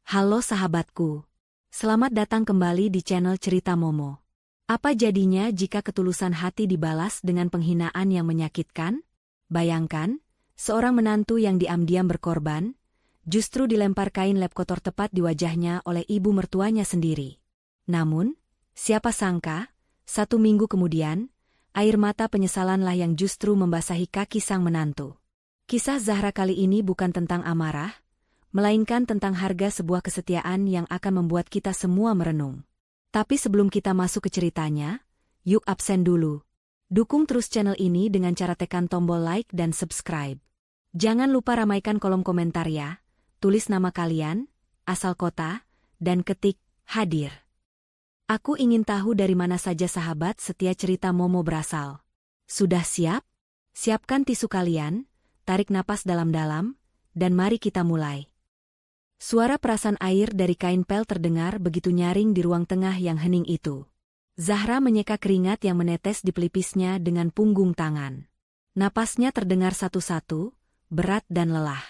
Halo sahabatku. Selamat datang kembali di channel Cerita Momo. Apa jadinya jika ketulusan hati dibalas dengan penghinaan yang menyakitkan? Bayangkan, seorang menantu yang diam-diam berkorban, justru dilempar kain lap kotor tepat di wajahnya oleh ibu mertuanya sendiri. Namun, siapa sangka, 1 minggu kemudian, air mata penyesalanlah yang justru membasahi kaki sang menantu. Kisah Zahra kali ini bukan tentang amarah, melainkan tentang harga sebuah kesetiaan yang akan membuat kita semua merenung. Tapi sebelum kita masuk ke ceritanya, yuk absen dulu. Dukung terus channel ini dengan cara tekan tombol like dan subscribe. Jangan lupa ramaikan kolom komentar ya, tulis nama kalian, asal kota, dan ketik hadir. Aku ingin tahu dari mana saja sahabat setia Cerita Momo berasal. Sudah siap? Siapkan tisu kalian, tarik napas dalam-dalam, dan mari kita mulai. Suara perasan air dari kain pel terdengar begitu nyaring di ruang tengah yang hening itu. Zahra menyeka keringat yang menetes di pelipisnya dengan punggung tangan. Napasnya terdengar satu-satu, berat dan lelah.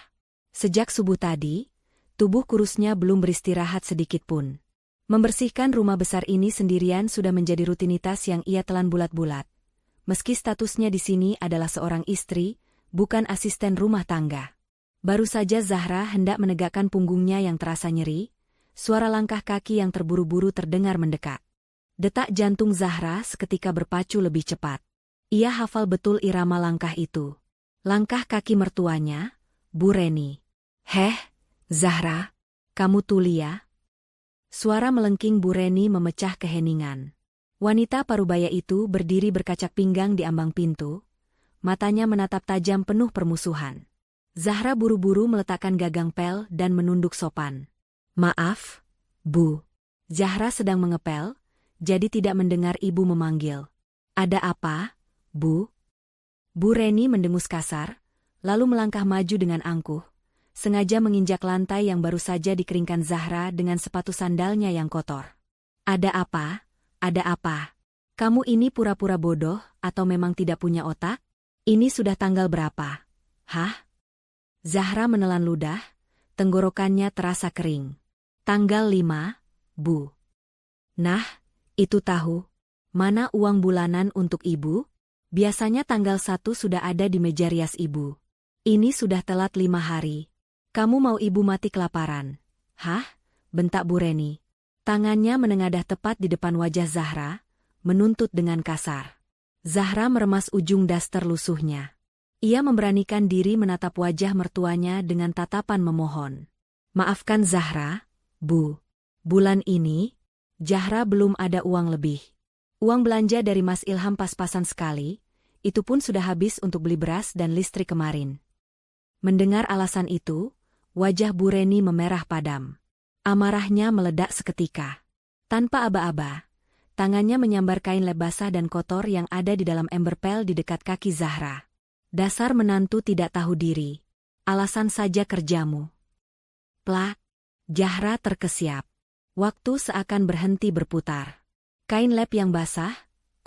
Sejak subuh tadi, tubuh kurusnya belum beristirahat sedikit pun. Membersihkan rumah besar ini sendirian sudah menjadi rutinitas yang ia telan bulat-bulat. Meski statusnya di sini adalah seorang istri, bukan asisten rumah tangga. Baru saja Zahra hendak menegakkan punggungnya yang terasa nyeri, suara langkah kaki yang terburu-buru terdengar mendekat. Detak jantung Zahra seketika berpacu lebih cepat. Ia hafal betul irama langkah itu. Langkah kaki mertuanya, Bu Reni. "Heh, Zahra, kamu tuli ya?" Suara melengking Bu Reni memecah keheningan. Wanita parubaya itu berdiri berkacak pinggang di ambang pintu, matanya menatap tajam penuh permusuhan. Zahra buru-buru meletakkan gagang pel dan menunduk sopan. "Maaf, Bu." Zahra sedang mengepel, jadi tidak mendengar ibu memanggil. "Ada apa, Bu?" Bu Reni mendengus kasar, lalu melangkah maju dengan angkuh, sengaja menginjak lantai yang baru saja dikeringkan Zahra dengan sepatu sandalnya yang kotor. "Ada apa? Ada apa? Kamu ini pura-pura bodoh atau memang tidak punya otak? Ini sudah tanggal berapa? Hah?" Zahra menelan ludah, tenggorokannya terasa kering. "Tanggal 5, Bu." "Nah, itu tahu. Mana uang bulanan untuk ibu? Biasanya tanggal 1 sudah ada di meja rias ibu. Ini sudah telat 5 hari. Kamu mau ibu mati kelaparan?" "Hah?" bentak Bu Reni. Tangannya menengadah tepat di depan wajah Zahra, menuntut dengan kasar. Zahra meremas ujung daster lusuhnya. Ia memberanikan diri menatap wajah mertuanya dengan tatapan memohon. "Maafkan Zahra, Bu. Bulan ini, Zahra belum ada uang lebih. Uang belanja dari Mas Ilham pas-pasan sekali, itu pun sudah habis untuk beli beras dan listrik kemarin." Mendengar alasan itu, wajah Bu Reni memerah padam. Amarahnya meledak seketika. Tanpa aba-aba, tangannya menyambar kain lap basah dan kotor yang ada di dalam ember pel di dekat kaki Zahra. "Dasar menantu tidak tahu diri. Alasan saja kerjamu." Plak. Zahra terkesiap. Waktu seakan berhenti berputar. Kain lap yang basah,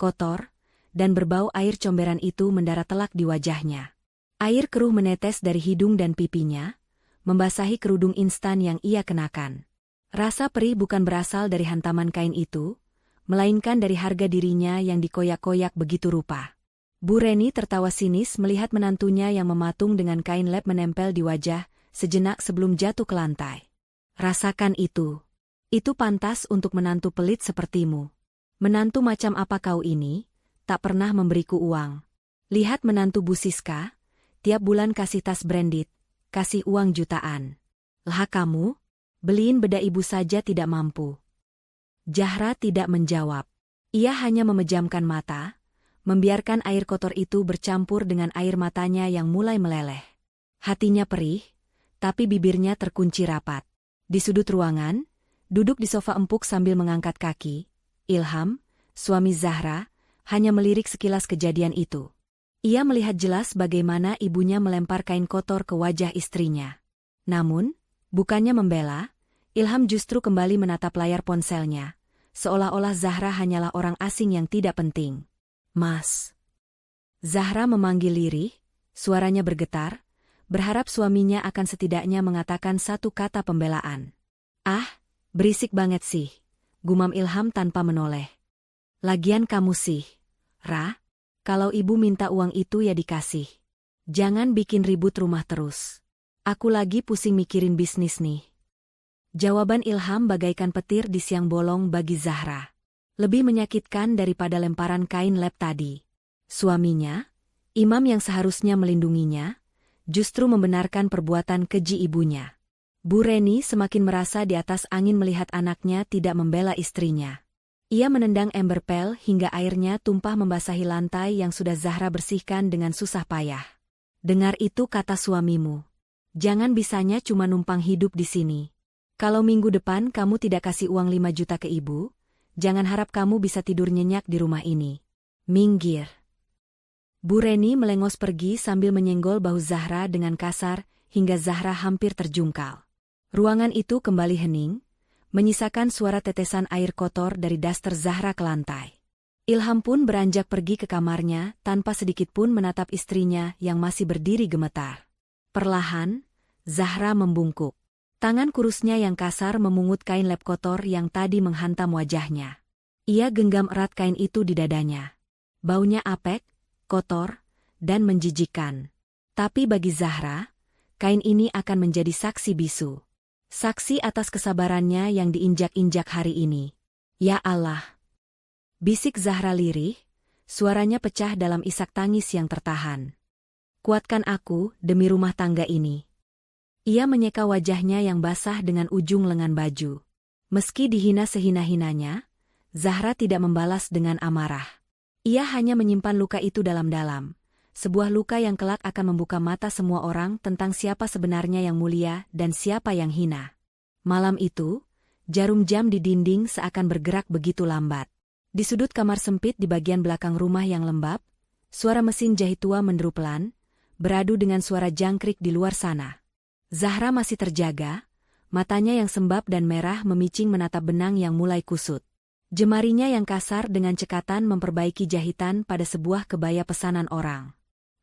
kotor, dan berbau air comberan itu mendarat telak di wajahnya. Air keruh menetes dari hidung dan pipinya, membasahi kerudung instan yang ia kenakan. Rasa perih bukan berasal dari hantaman kain itu, melainkan dari harga dirinya yang dikoyak-koyak begitu rupa. Bu Reni tertawa sinis melihat menantunya yang mematung dengan kain lap menempel di wajah sejenak sebelum jatuh ke lantai. "Rasakan itu. Itu pantas untuk menantu pelit sepertimu. Menantu macam apa kau ini, tak pernah memberiku uang. Lihat menantu Bu Siska, tiap bulan kasih tas branded, kasih uang jutaan. Lah kamu, beliin bedak ibu saja tidak mampu." Zahra tidak menjawab. Ia hanya memejamkan mata, membiarkan air kotor itu bercampur dengan air matanya yang mulai meleleh. Hatinya perih, tapi bibirnya terkunci rapat. Di sudut ruangan, duduk di sofa empuk sambil mengangkat kaki, Ilham, suami Zahra, hanya melirik sekilas kejadian itu. Ia melihat jelas bagaimana ibunya melempar kain kotor ke wajah istrinya. Namun, bukannya membela, Ilham justru kembali menatap layar ponselnya, seolah-olah Zahra hanyalah orang asing yang tidak penting. "Mas." Zahra memanggil lirih, suaranya bergetar, berharap suaminya akan setidaknya mengatakan satu kata pembelaan. Ah, berisik banget sih, gumam Ilham tanpa menoleh. Lagian kamu sih, Ra, kalau ibu minta uang itu ya dikasih. Jangan bikin ribut rumah terus. Aku lagi pusing mikirin bisnis nih. Jawaban Ilham bagaikan petir di siang bolong bagi Zahra. Lebih menyakitkan daripada lemparan kain lap tadi. Suaminya, imam yang seharusnya melindunginya, justru membenarkan perbuatan keji ibunya. Bu Reni semakin merasa di atas angin melihat anaknya tidak membela istrinya. Ia menendang ember pel hingga airnya tumpah membasahi lantai yang sudah Zahra bersihkan dengan susah payah. Dengar itu kata suamimu. Jangan bisanya cuma numpang hidup di sini. Kalau minggu depan kamu tidak kasih uang 5 juta ke ibu, jangan harap kamu bisa tidur nyenyak di rumah ini. Minggir. Bu Reni melengos pergi sambil menyenggol bahu Zahra dengan kasar hingga Zahra hampir terjungkal. Ruangan itu kembali hening, menyisakan suara tetesan air kotor dari daster Zahra ke lantai. Ilham pun beranjak pergi ke kamarnya tanpa sedikit pun menatap istrinya yang masih berdiri gemetar. Perlahan, Zahra membungkuk. Tangan kurusnya yang kasar memungut kain lap kotor yang tadi menghantam wajahnya. Ia genggam erat kain itu di dadanya. Baunya apek, kotor, dan menjijikkan. Tapi bagi Zahra, kain ini akan menjadi saksi bisu. Saksi atas kesabarannya yang diinjak-injak hari ini. Ya Allah! Bisik Zahra lirih, suaranya pecah dalam isak tangis yang tertahan. Kuatkan aku demi rumah tangga ini. Ia menyeka wajahnya yang basah dengan ujung lengan baju. Meski dihina sehina-hinanya, Zahra tidak membalas dengan amarah. Ia hanya menyimpan luka itu dalam-dalam. Sebuah luka yang kelak akan membuka mata semua orang tentang siapa sebenarnya yang mulia dan siapa yang hina. Malam itu, jarum jam di dinding seakan bergerak begitu lambat. Di sudut kamar sempit di bagian belakang rumah yang lembab, suara mesin jahit tua menderu pelan, beradu dengan suara jangkrik di luar sana. Zahra masih terjaga, matanya yang sembab dan merah memicing menatap benang yang mulai kusut. Jemarinya yang kasar dengan cekatan memperbaiki jahitan pada sebuah kebaya pesanan orang.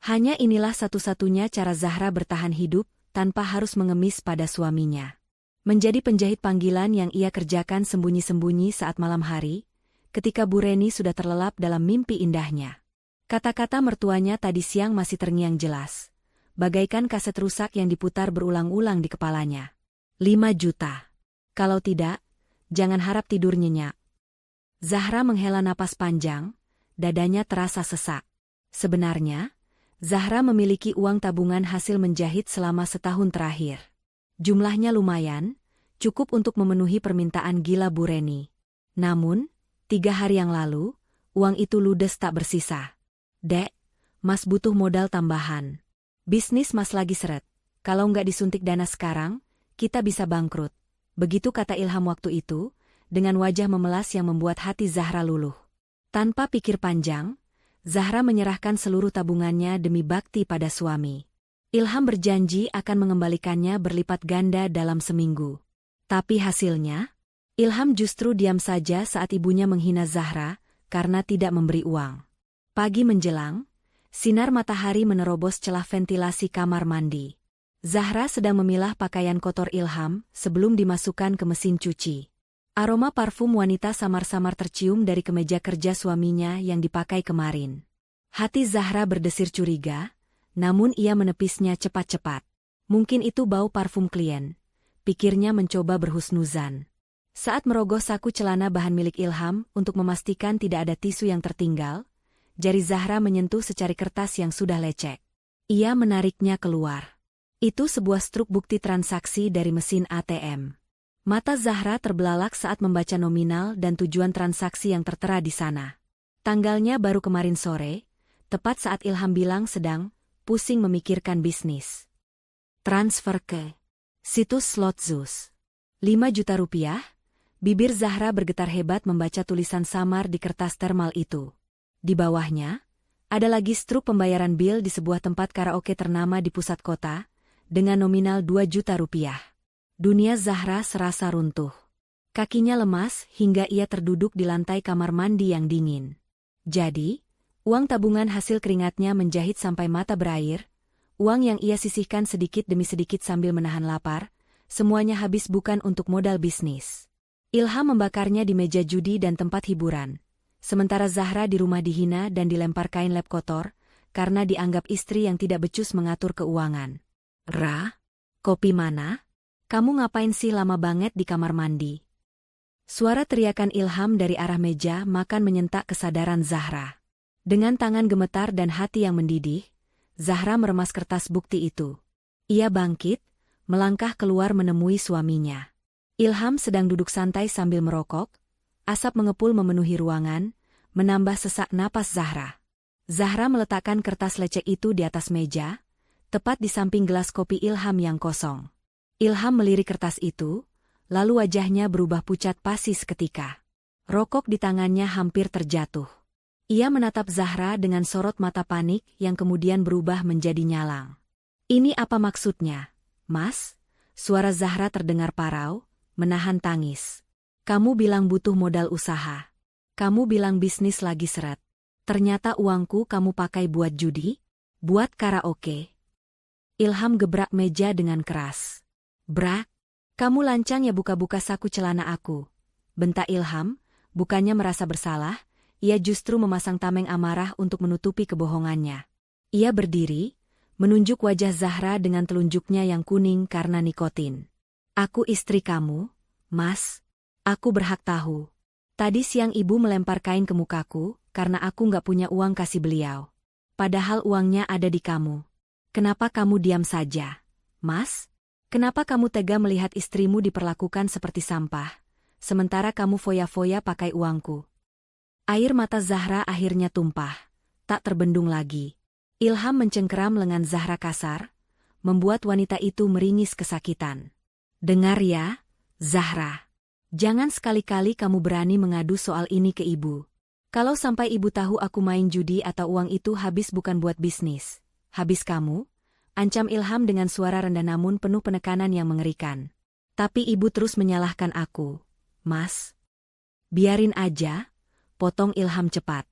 Hanya inilah satu-satunya cara Zahra bertahan hidup tanpa harus mengemis pada suaminya. Menjadi penjahit panggilan yang ia kerjakan sembunyi-sembunyi saat malam hari, ketika Bu Reni sudah terlelap dalam mimpi indahnya. Kata-kata mertuanya tadi siang masih terngiang jelas, bagaikan kaset rusak yang diputar berulang-ulang di kepalanya. 5 juta. Kalau tidak, jangan harap tidur nyenyak. Zahra menghela napas panjang, dadanya terasa sesak. Sebenarnya, Zahra memiliki uang tabungan hasil menjahit selama setahun terakhir. Jumlahnya lumayan, cukup untuk memenuhi permintaan gila Bu Reni. Namun, 3 hari yang lalu, uang itu ludes tak bersisa. Dek, Mas butuh modal tambahan. Bisnis Mas lagi seret. Kalau nggak disuntik dana sekarang, kita bisa bangkrut. Begitu kata Ilham waktu itu, dengan wajah memelas yang membuat hati Zahra luluh. Tanpa pikir panjang, Zahra menyerahkan seluruh tabungannya demi bakti pada suami. Ilham berjanji akan mengembalikannya berlipat ganda dalam seminggu. Tapi hasilnya, Ilham justru diam saja saat ibunya menghina Zahra karena tidak memberi uang. Pagi menjelang, sinar matahari menerobos celah ventilasi kamar mandi. Zahra sedang memilah pakaian kotor Ilham sebelum dimasukkan ke mesin cuci. Aroma parfum wanita samar-samar tercium dari kemeja kerja suaminya yang dipakai kemarin. Hati Zahra berdesir curiga, namun ia menepisnya cepat-cepat. Mungkin itu bau parfum klien. Pikirnya mencoba berhusnuzan. Saat merogoh saku celana bahan milik Ilham untuk memastikan tidak ada tisu yang tertinggal, jari Zahra menyentuh secari kertas yang sudah lecek. Ia menariknya keluar. Itu sebuah struk bukti transaksi dari mesin ATM. Mata Zahra terbelalak saat membaca nominal dan tujuan transaksi yang tertera di sana. Tanggalnya baru kemarin sore, tepat saat Ilham bilang sedang pusing memikirkan bisnis. Transfer ke situs Slotzus. 5 juta rupiah? Bibir Zahra bergetar hebat membaca tulisan samar di kertas termal itu. Di bawahnya, ada lagi struk pembayaran bil di sebuah tempat karaoke ternama di pusat kota, dengan nominal 2 juta rupiah. Dunia Zahra serasa runtuh. Kakinya lemas hingga ia terduduk di lantai kamar mandi yang dingin. Jadi, uang tabungan hasil keringatnya menjahit sampai mata berair, uang yang ia sisihkan sedikit demi sedikit sambil menahan lapar, Semuanya habis bukan untuk modal bisnis. Ilham membakarnya di meja judi dan tempat hiburan. Sementara Zahra di rumah dihina dan dilempar kain lap kotor, karena dianggap istri yang tidak becus mengatur keuangan. Ra, kopi mana? Kamu ngapain sih lama banget di kamar mandi? Suara teriakan Ilham dari arah meja makan menyentak kesadaran Zahra. Dengan tangan gemetar dan hati yang mendidih, Zahra meremas kertas bukti itu. Ia bangkit, melangkah keluar menemui suaminya. Ilham sedang duduk santai sambil merokok, asap mengepul memenuhi ruangan, menambah sesak napas Zahra. Zahra meletakkan kertas lecek itu di atas meja, tepat di samping gelas kopi Ilham yang kosong. Ilham melirik kertas itu, lalu wajahnya berubah pucat pasi seketika. Rokok di tangannya hampir terjatuh. Ia menatap Zahra dengan sorot mata panik yang kemudian berubah menjadi nyalang. Ini apa maksudnya, Mas? Suara Zahra terdengar parau, menahan tangis. Kamu bilang butuh modal usaha. Kamu bilang bisnis lagi seret. Ternyata uangku kamu pakai buat judi? Buat karaoke? Ilham gebrak meja dengan keras. Brak, kamu lancang ya buka-buka saku celana aku. Bentak Ilham, bukannya merasa bersalah, ia justru memasang tameng amarah untuk menutupi kebohongannya. Ia berdiri, menunjuk wajah Zahra dengan telunjuknya yang kuning karena nikotin. Aku istri kamu, Mas. Aku berhak tahu. Tadi siang ibu melempar kain ke mukaku, karena aku nggak punya uang kasih beliau. Padahal uangnya ada di kamu. Kenapa kamu diam saja, Mas? Kenapa kamu tega melihat istrimu diperlakukan seperti sampah, sementara kamu foya-foya pakai uangku? Air mata Zahra akhirnya tumpah, tak terbendung lagi. Ilham mencengkeram lengan Zahra kasar, membuat wanita itu meringis kesakitan. Dengar ya, Zahra. Jangan sekali-kali kamu berani mengadu soal ini ke ibu. Kalau sampai ibu tahu aku main judi atau uang itu habis bukan buat bisnis, habis kamu? Ancam Ilham dengan suara rendah namun penuh penekanan yang mengerikan. Tapi ibu terus menyalahkan aku. Mas, biarin aja, potong Ilham cepat.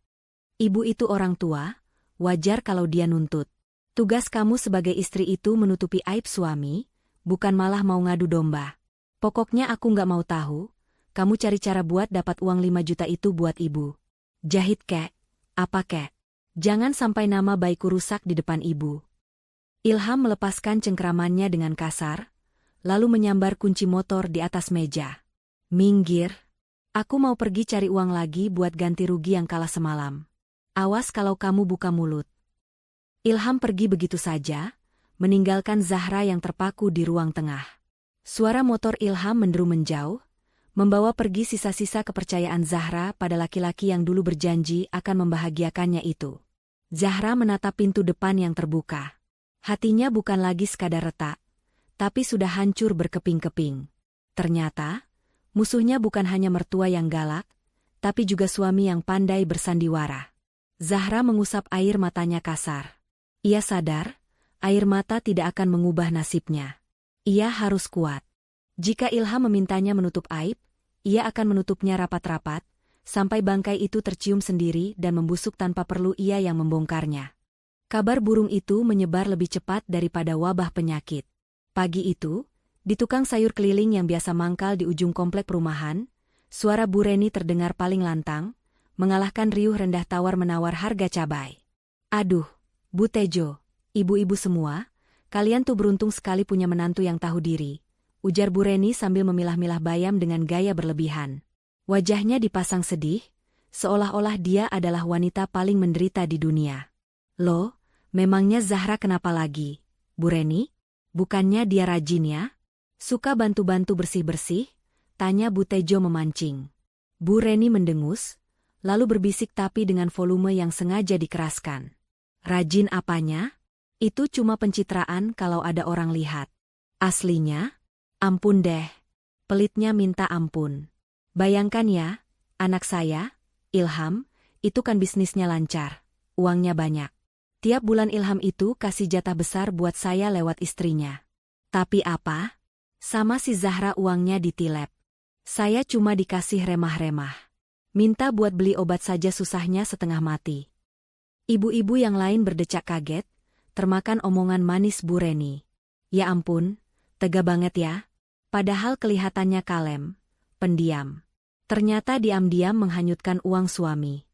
Ibu itu orang tua, wajar kalau dia nuntut. Tugas kamu sebagai istri itu menutupi aib suami, bukan malah mau ngadu domba. Pokoknya aku nggak mau tahu, kamu cari cara buat dapat uang 5 juta itu buat ibu. Jahit kek, apa kek? Jangan sampai nama baikku rusak di depan ibu. Ilham melepaskan cengkeramannya dengan kasar, lalu menyambar kunci motor di atas meja. Minggir, aku mau pergi cari uang lagi buat ganti rugi yang kalah semalam. Awas kalau kamu buka mulut. Ilham pergi begitu saja, meninggalkan Zahra yang terpaku di ruang tengah. Suara motor Ilham menderu menjauh, membawa pergi sisa-sisa kepercayaan Zahra pada laki-laki yang dulu berjanji akan membahagiakannya itu. Zahra menatap pintu depan yang terbuka. Hatinya bukan lagi sekadar retak, tapi sudah hancur berkeping-keping. Ternyata, musuhnya bukan hanya mertua yang galak, tapi juga suami yang pandai bersandiwara. Zahra mengusap air matanya kasar. Ia sadar, air mata tidak akan mengubah nasibnya. Ia harus kuat. Jika Ilham memintanya menutup aib, ia akan menutupnya rapat-rapat, sampai bangkai itu tercium sendiri dan membusuk tanpa perlu ia yang membongkarnya. Kabar burung itu menyebar lebih cepat daripada wabah penyakit. Pagi itu, di tukang sayur keliling yang biasa mangkal di ujung komplek perumahan, suara Bu Reni terdengar paling lantang, mengalahkan riuh rendah tawar-menawar harga cabai. Aduh, Bu Tejo, ibu-ibu semua, kalian tuh beruntung sekali punya menantu yang tahu diri, ujar Bu Reni sambil memilah-milah bayam dengan gaya berlebihan. Wajahnya dipasang sedih, seolah-olah dia adalah wanita paling menderita di dunia. Loh, memangnya Zahra kenapa lagi, Bu Reni? Bukannya dia rajin ya? Suka bantu-bantu bersih-bersih? Tanya Bu Tejo memancing. Bu Reni mendengus, lalu berbisik tapi dengan volume yang sengaja dikeraskan. Rajin apanya? Itu cuma pencitraan kalau ada orang lihat. Aslinya? Ampun deh. Pelitnya minta ampun. Bayangkan ya, anak saya, Ilham, itu kan bisnisnya lancar, uangnya banyak. Tiap bulan Ilham itu kasih jatah besar buat saya lewat istrinya. Tapi apa? Sama si Zahra uangnya ditilep. Saya cuma dikasih remah-remah. Minta buat beli obat saja susahnya setengah mati. Ibu-ibu yang lain berdecak kaget, termakan omongan manis Bu Reni. Ya ampun, tega banget ya. Padahal kelihatannya kalem, pendiam. Ternyata diam-diam menghanyutkan uang suami.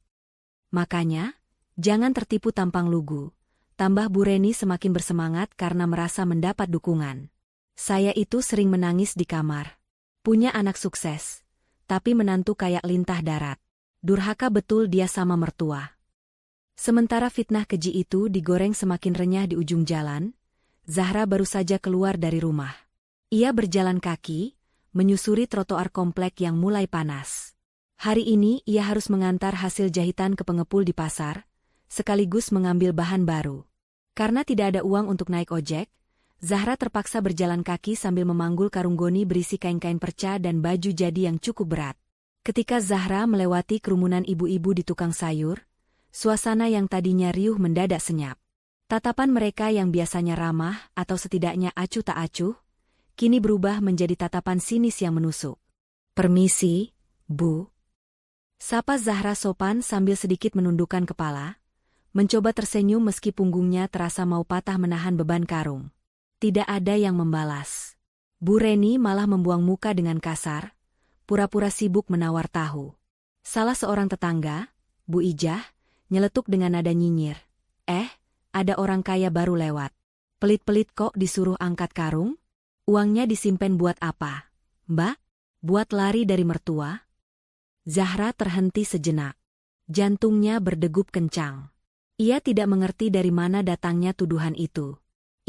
Makanya, jangan tertipu tampang lugu. Tambah Bu Reni semakin bersemangat karena merasa mendapat dukungan. Saya itu sering menangis di kamar. Punya anak sukses, tapi menantu kayak lintah darat. Durhaka betul dia sama mertua. Sementara fitnah keji itu digoreng semakin renyah di ujung jalan, Zahra baru saja keluar dari rumah. Ia berjalan kaki, menyusuri trotoar komplek yang mulai panas. Hari ini ia harus mengantar hasil jahitan ke pengepul di pasar, sekaligus mengambil bahan baru. Karena tidak ada uang untuk naik ojek, Zahra terpaksa berjalan kaki sambil memanggul karung goni berisi kain-kain perca dan baju jadi yang cukup berat. Ketika Zahra melewati kerumunan ibu-ibu di tukang sayur, suasana yang tadinya riuh mendadak senyap. Tatapan mereka yang biasanya ramah atau setidaknya acuh tak acuh, kini berubah menjadi tatapan sinis yang menusuk. "Permisi, Bu." Sapa Zahra sopan sambil sedikit menundukkan kepala, mencoba tersenyum meski punggungnya terasa mau patah menahan beban karung. Tidak ada yang membalas. Bu Reni malah membuang muka dengan kasar, pura-pura sibuk menawar tahu. Salah seorang tetangga, Bu Ijah, nyeletuk dengan nada nyinyir. Ada orang kaya baru lewat. Pelit-pelit kok disuruh angkat karung? Uangnya disimpan buat apa? Mbak, buat lari dari mertua?" Zahra terhenti sejenak. Jantungnya berdegup kencang. Ia tidak mengerti dari mana datangnya tuduhan itu.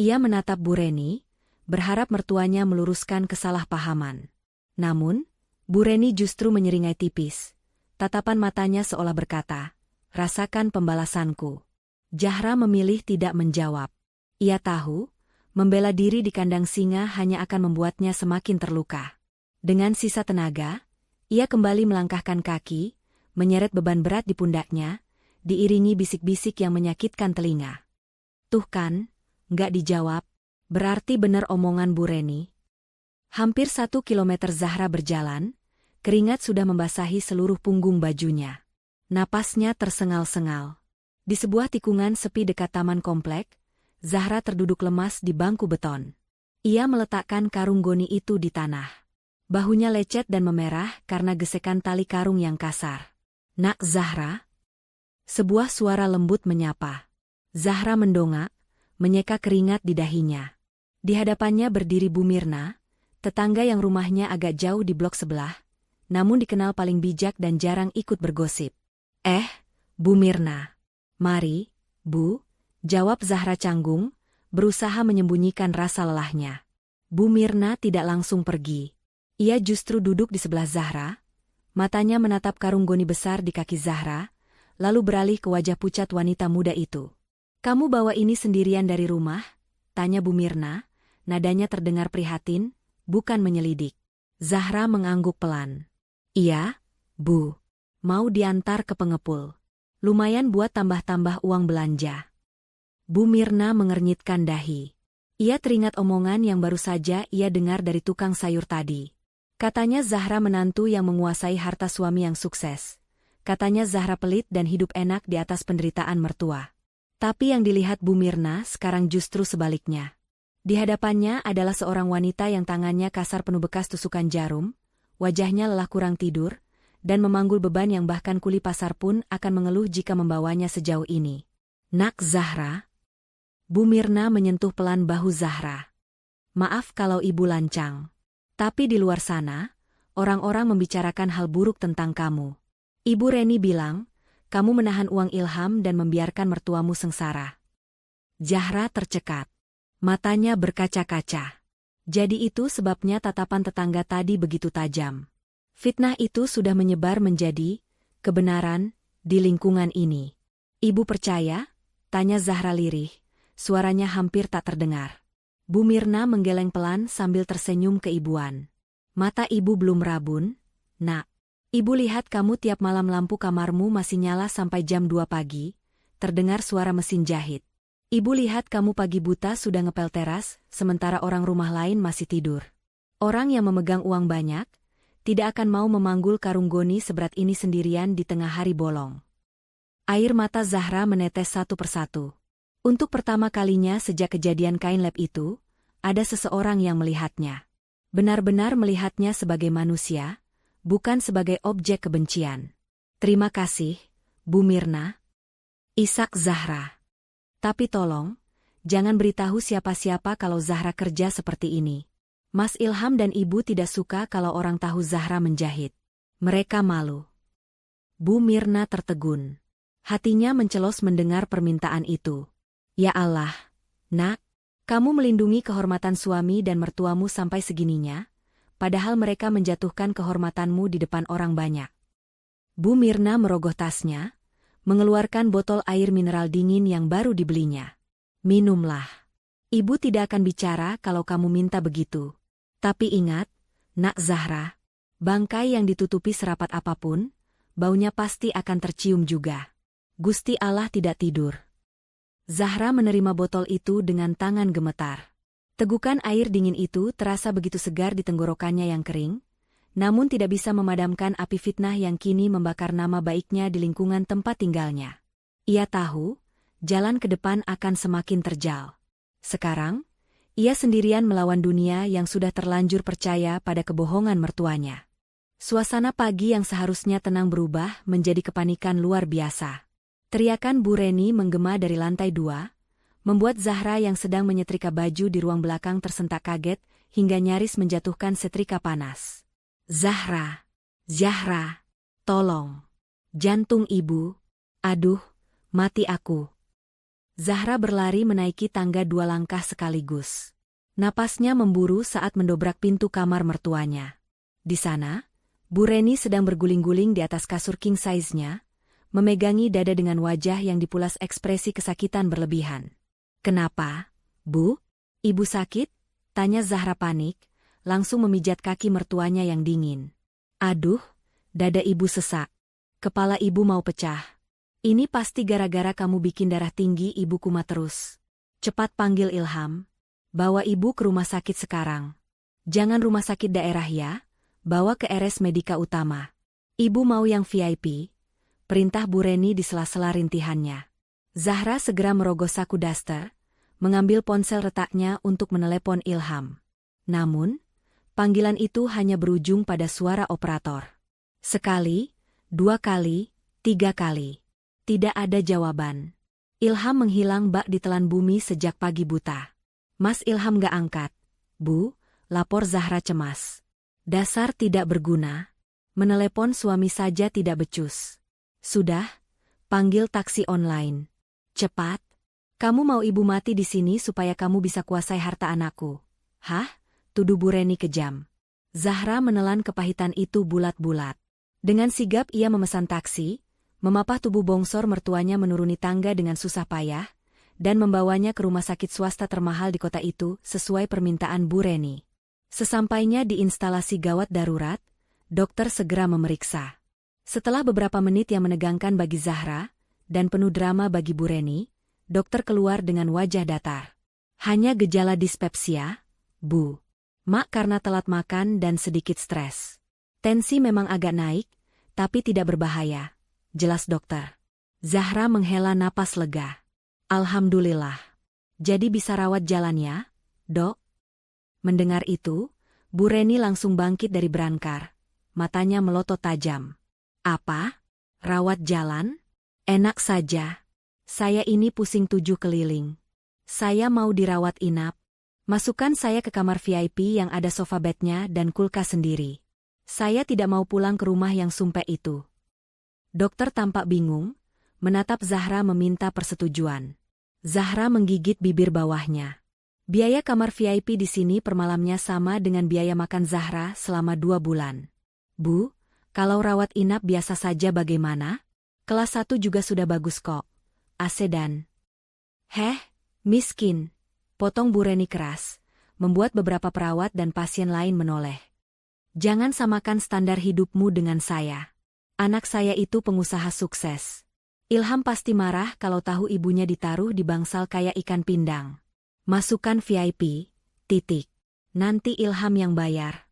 Ia menatap Bu Reni, berharap mertuanya meluruskan kesalahpahaman. Namun, Bu Reni justru menyeringai tipis. Tatapan matanya seolah berkata, "Rasakan pembalasanku." Zahra memilih tidak menjawab. Ia tahu, membela diri di kandang singa hanya akan membuatnya semakin terluka. Dengan sisa tenaga, ia kembali melangkahkan kaki, menyeret beban berat di pundaknya, diiringi bisik-bisik yang menyakitkan telinga. "Tuh kan, nggak dijawab, berarti benar omongan Bu Reni." Hampir 1 kilometer Zahra berjalan, keringat sudah membasahi seluruh punggung bajunya. Napasnya tersengal-sengal. Di sebuah tikungan sepi dekat taman komplek, Zahra terduduk lemas di bangku beton. Ia meletakkan karung goni itu di tanah. Bahunya lecet dan memerah karena gesekan tali karung yang kasar. "Nak Zahra?" Sebuah suara lembut menyapa. Zahra mendongak, menyeka keringat di dahinya. Di hadapannya berdiri Bu Mirna, tetangga yang rumahnya agak jauh di blok sebelah, namun dikenal paling bijak dan jarang ikut bergosip. Bu Mirna." "Mari, Bu," jawab Zahra canggung, berusaha menyembunyikan rasa lelahnya. Bu Mirna tidak langsung pergi. Ia justru duduk di sebelah Zahra, matanya menatap karung goni besar di kaki Zahra, lalu beralih ke wajah pucat wanita muda itu. "Kamu bawa ini sendirian dari rumah?" tanya Bu Mirna, nadanya terdengar prihatin, bukan menyelidik. Zahra mengangguk pelan. "Iya, Bu. Mau diantar ke pengepul. Lumayan buat tambah-tambah uang belanja." Bu Mirna mengernyitkan dahi. Ia teringat omongan yang baru saja ia dengar dari tukang sayur tadi. Katanya Zahra menantu yang menguasai harta suami yang sukses. Katanya Zahra pelit dan hidup enak di atas penderitaan mertua. Tapi yang dilihat Bu Mirna sekarang justru sebaliknya. Di hadapannya adalah seorang wanita yang tangannya kasar penuh bekas tusukan jarum, wajahnya lelah kurang tidur, dan memanggul beban yang bahkan kuli pasar pun akan mengeluh jika membawanya sejauh ini. "Nak Zahra?" Bu Mirna menyentuh pelan bahu Zahra. "Maaf kalau ibu lancang. Tapi di luar sana, orang-orang membicarakan hal buruk tentang kamu. Ibu Reni bilang, kamu menahan uang Ilham dan membiarkan mertuamu sengsara." Zahra tercekat. Matanya berkaca-kaca. Jadi itu sebabnya tatapan tetangga tadi begitu tajam. Fitnah itu sudah menyebar menjadi kebenaran di lingkungan ini. "Ibu percaya?" tanya Zahra lirih. Suaranya hampir tak terdengar. Bu Mirna menggeleng pelan sambil tersenyum keibuan. "Mata ibu belum rabun, Nak. Ibu lihat kamu tiap malam lampu kamarmu masih nyala sampai jam 2 pagi, terdengar suara mesin jahit. Ibu lihat kamu pagi buta sudah ngepel teras, sementara orang rumah lain masih tidur. Orang yang memegang uang banyak, tidak akan mau memanggul karung goni seberat ini sendirian di tengah hari bolong." Air mata Zahra menetes satu persatu. Untuk pertama kalinya sejak kejadian kain lab itu, ada seseorang yang melihatnya. Benar-benar melihatnya sebagai manusia, bukan sebagai objek kebencian. Terima kasih, Bu Mirna. Ishak Zahra. Tapi tolong, jangan beritahu siapa-siapa kalau Zahra kerja seperti ini. Mas Ilham dan Ibu tidak suka kalau orang tahu Zahra menjahit. Mereka malu. Bu Mirna tertegun. Hatinya mencelos mendengar permintaan itu. Ya Allah, Nak, kamu melindungi kehormatan suami dan mertuamu sampai segininya, padahal mereka menjatuhkan kehormatanmu di depan orang banyak. Bu Mirna merogoh tasnya, mengeluarkan botol air mineral dingin yang baru dibelinya. Minumlah. Ibu tidak akan bicara kalau kamu minta begitu. Tapi ingat, Nak Zahra, bangkai yang ditutupi serapat apapun, baunya pasti akan tercium juga. Gusti Allah tidak tidur. Zahra menerima botol itu dengan tangan gemetar. Tegukan air dingin itu terasa begitu segar di tenggorokannya yang kering, namun tidak bisa memadamkan api fitnah yang kini membakar nama baiknya di lingkungan tempat tinggalnya. Ia tahu, jalan ke depan akan semakin terjal. Sekarang, ia sendirian melawan dunia yang sudah terlanjur percaya pada kebohongan mertuanya. Suasana pagi yang seharusnya tenang berubah menjadi kepanikan luar biasa. Teriakan Bu Reni menggema dari lantai 2, membuat Zahra yang sedang menyetrika baju di ruang belakang tersentak kaget hingga nyaris menjatuhkan setrika panas. Zahra, Zahra, tolong. Jantung ibu, aduh, mati aku. Zahra berlari menaiki tangga 2 langkah sekaligus. Napasnya memburu saat mendobrak pintu kamar mertuanya. Di sana, Bu Reni sedang berguling-guling di atas kasur king size-nya, memegangi dada dengan wajah yang dipulas ekspresi kesakitan berlebihan. Kenapa, Bu? Ibu sakit? Tanya Zahra panik, langsung memijat kaki mertuanya yang dingin. Aduh, dada ibu sesak. Kepala ibu mau pecah. Ini pasti gara-gara kamu bikin darah tinggi ibu kumat terus. Cepat panggil Ilham. Bawa ibu ke rumah sakit sekarang. Jangan rumah sakit daerah ya, bawa ke RS Medika Utama. Ibu mau yang VIP. Perintah Bu Reni di sela-sela rintihannya. Zahra segera merogoh saku daster, mengambil ponsel retaknya untuk menelepon Ilham. Namun, panggilan itu hanya berujung pada suara operator. Sekali, 2 kali, 3 kali. Tidak ada jawaban. Ilham menghilang bak ditelan bumi sejak pagi buta. Mas Ilham gak angkat. Bu, lapor Zahra cemas. Dasar tidak berguna. Menelepon suami saja tidak becus. Sudah, panggil taksi online. Cepat. Kamu mau ibu mati di sini supaya kamu bisa kuasai harta anakku. Hah? Tuduh Bu Reni kejam. Zahra menelan kepahitan itu bulat-bulat. Dengan sigap ia memesan taksi, memapah tubuh bongsor mertuanya menuruni tangga dengan susah payah, dan membawanya ke rumah sakit swasta termahal di kota itu sesuai permintaan Bu Reni. Sesampainya di instalasi gawat darurat, dokter segera memeriksa. Setelah beberapa menit yang menegangkan bagi Zahra, dan penuh drama bagi Bu Reni, dokter keluar dengan wajah datar. Hanya gejala dispepsia, Bu. Mak karena telat makan dan sedikit stres. Tensi memang agak naik, tapi tidak berbahaya. Jelas dokter. Zahra menghela napas lega. Alhamdulillah. Jadi bisa rawat jalan ya, Dok? Mendengar itu, Bu Reni langsung bangkit dari brankar. Matanya melotot tajam. Apa? Rawat jalan? Enak saja. Saya ini pusing 7 keliling. Saya mau dirawat inap. Masukkan saya ke kamar VIP yang ada sofa bednya dan kulkas sendiri. Saya tidak mau pulang ke rumah yang sumpek itu. Dokter tampak bingung, menatap Zahra meminta persetujuan. Zahra menggigit bibir bawahnya. Biaya kamar VIP di sini per malamnya sama dengan biaya makan Zahra selama 2 bulan. Bu, kalau rawat inap biasa saja bagaimana? Kelas 1 juga sudah bagus kok. AC dan... Heh, miskin. Potong Bu Reni keras, membuat beberapa perawat dan pasien lain menoleh. Jangan samakan standar hidupmu dengan saya. Anak saya itu pengusaha sukses. Ilham pasti marah kalau tahu ibunya ditaruh di bangsal kayak ikan pindang. Masukkan VIP, titik. Nanti Ilham yang bayar.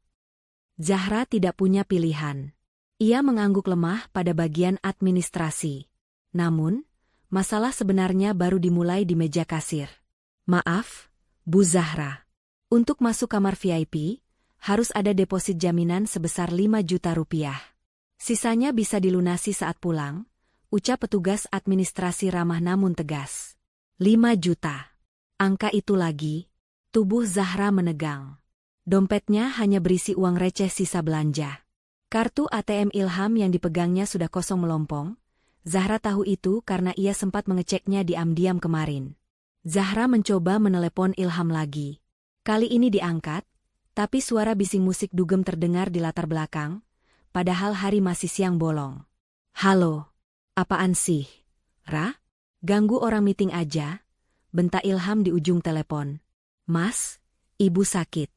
Zahra tidak punya pilihan. Ia mengangguk lemah pada bagian administrasi. Namun, masalah sebenarnya baru dimulai di meja kasir. Maaf, Bu Zahra. Untuk masuk kamar VIP, Harus ada deposit jaminan sebesar 5 juta rupiah. Sisanya bisa dilunasi saat pulang, ucap petugas administrasi ramah namun tegas. 5 juta. Angka itu lagi, tubuh Zahra menegang. Dompetnya hanya berisi uang receh sisa belanja. Kartu ATM Ilham yang dipegangnya sudah kosong melompong. Zahra tahu itu karena ia sempat mengeceknya diam-diam kemarin. Zahra mencoba menelepon Ilham lagi. Kali ini diangkat, tapi suara bising musik dugem terdengar di latar belakang, padahal hari masih siang bolong. Halo, apaan sih? Ra? Ganggu orang meeting aja? Bentak Ilham di ujung telepon. Mas, ibu sakit.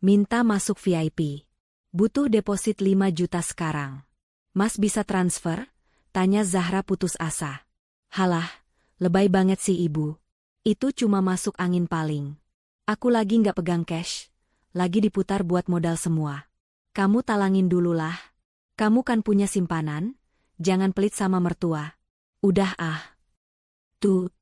Minta masuk VIP. Butuh deposit 5 juta sekarang. Mas bisa transfer? Tanya Zahra putus asa. Halah, lebay banget sih ibu. Itu cuma masuk angin paling. Aku lagi nggak pegang cash. Lagi diputar buat modal semua. Kamu talangin dululah. Kamu kan punya simpanan, jangan pelit sama mertua. Udah ah. Tut.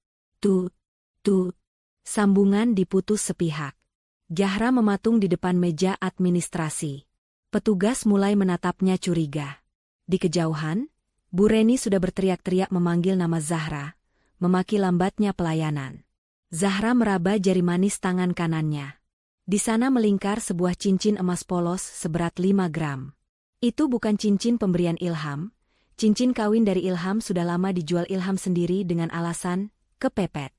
Sambungan diputus sepihak. Zahra mematung di depan meja administrasi. Petugas mulai menatapnya curiga. Di kejauhan, Bu Reni sudah berteriak-teriak memanggil nama Zahra, memaki lambatnya pelayanan. Zahra meraba jari manis tangan kanannya. Di sana melingkar sebuah cincin emas polos seberat 5 gram. Itu bukan cincin pemberian Ilham. Cincin kawin dari Ilham sudah lama dijual Ilham sendiri dengan alasan kepepet.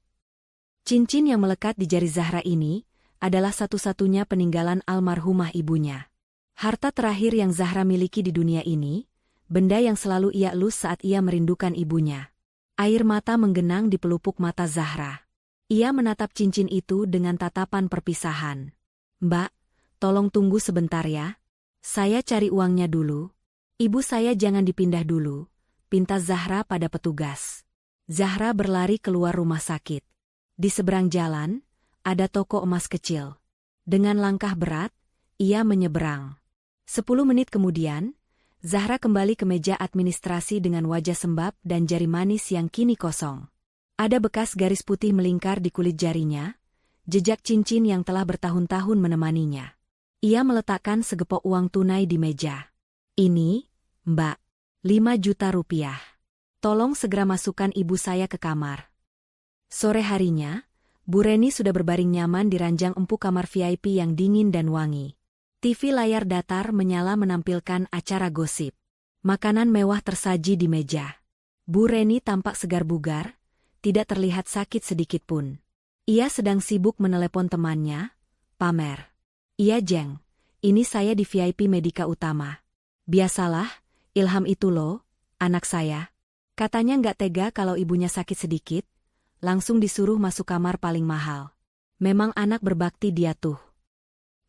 Cincin yang melekat di jari Zahra ini adalah satu-satunya peninggalan almarhumah ibunya. Harta terakhir yang Zahra miliki di dunia ini, benda yang selalu ia elus saat ia merindukan ibunya. Air mata menggenang di pelupuk mata Zahra. Ia menatap cincin itu dengan tatapan perpisahan. Mbak, tolong tunggu sebentar ya. Saya cari uangnya dulu. Ibu saya jangan dipindah dulu, pinta Zahra pada petugas. Zahra berlari keluar rumah sakit. Di seberang jalan, ada toko emas kecil. Dengan langkah berat, ia menyeberang. 10 menit kemudian, Zahra kembali ke meja administrasi dengan wajah sembab dan jari manis yang kini kosong. Ada bekas garis putih melingkar di kulit jarinya, jejak cincin yang telah bertahun-tahun menemaninya. Ia meletakkan segepok uang tunai di meja. Ini, Mbak, 5 juta rupiah. Tolong segera masukkan ibu saya ke kamar. Sore harinya, Bu Reni sudah berbaring nyaman di ranjang empuk kamar VIP yang dingin dan wangi. TV layar datar menyala menampilkan acara gosip. Makanan mewah tersaji di meja. Bu Reni tampak segar bugar, tidak terlihat sakit sedikitpun. Ia sedang sibuk menelepon temannya, Pamer. Iya Jeng, ini saya di VIP Medika Utama. Biasalah, Ilham itu loh, anak saya. Katanya nggak tega kalau ibunya sakit sedikit, langsung disuruh masuk kamar paling mahal. Memang anak berbakti dia tuh.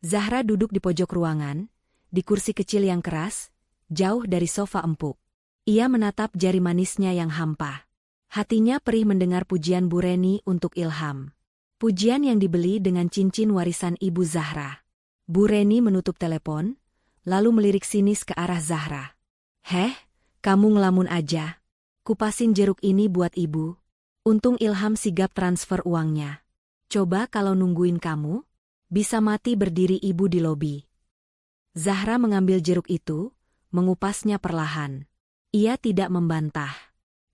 Zahra duduk di pojok ruangan, di kursi kecil yang keras, jauh dari sofa empuk. Ia menatap jari manisnya yang hampa. Hatinya perih mendengar pujian Bu Reni untuk Ilham. Pujian yang dibeli dengan cincin warisan ibu Zahra. Bu Reni menutup telepon, lalu melirik sinis ke arah Zahra. Heh, kamu ngelamun aja. Kupasin jeruk ini buat ibu. Untung Ilham sigap transfer uangnya. Coba kalau nungguin kamu, bisa mati berdiri ibu di lobi. Zahra mengambil jeruk itu, mengupasnya perlahan. Ia tidak membantah.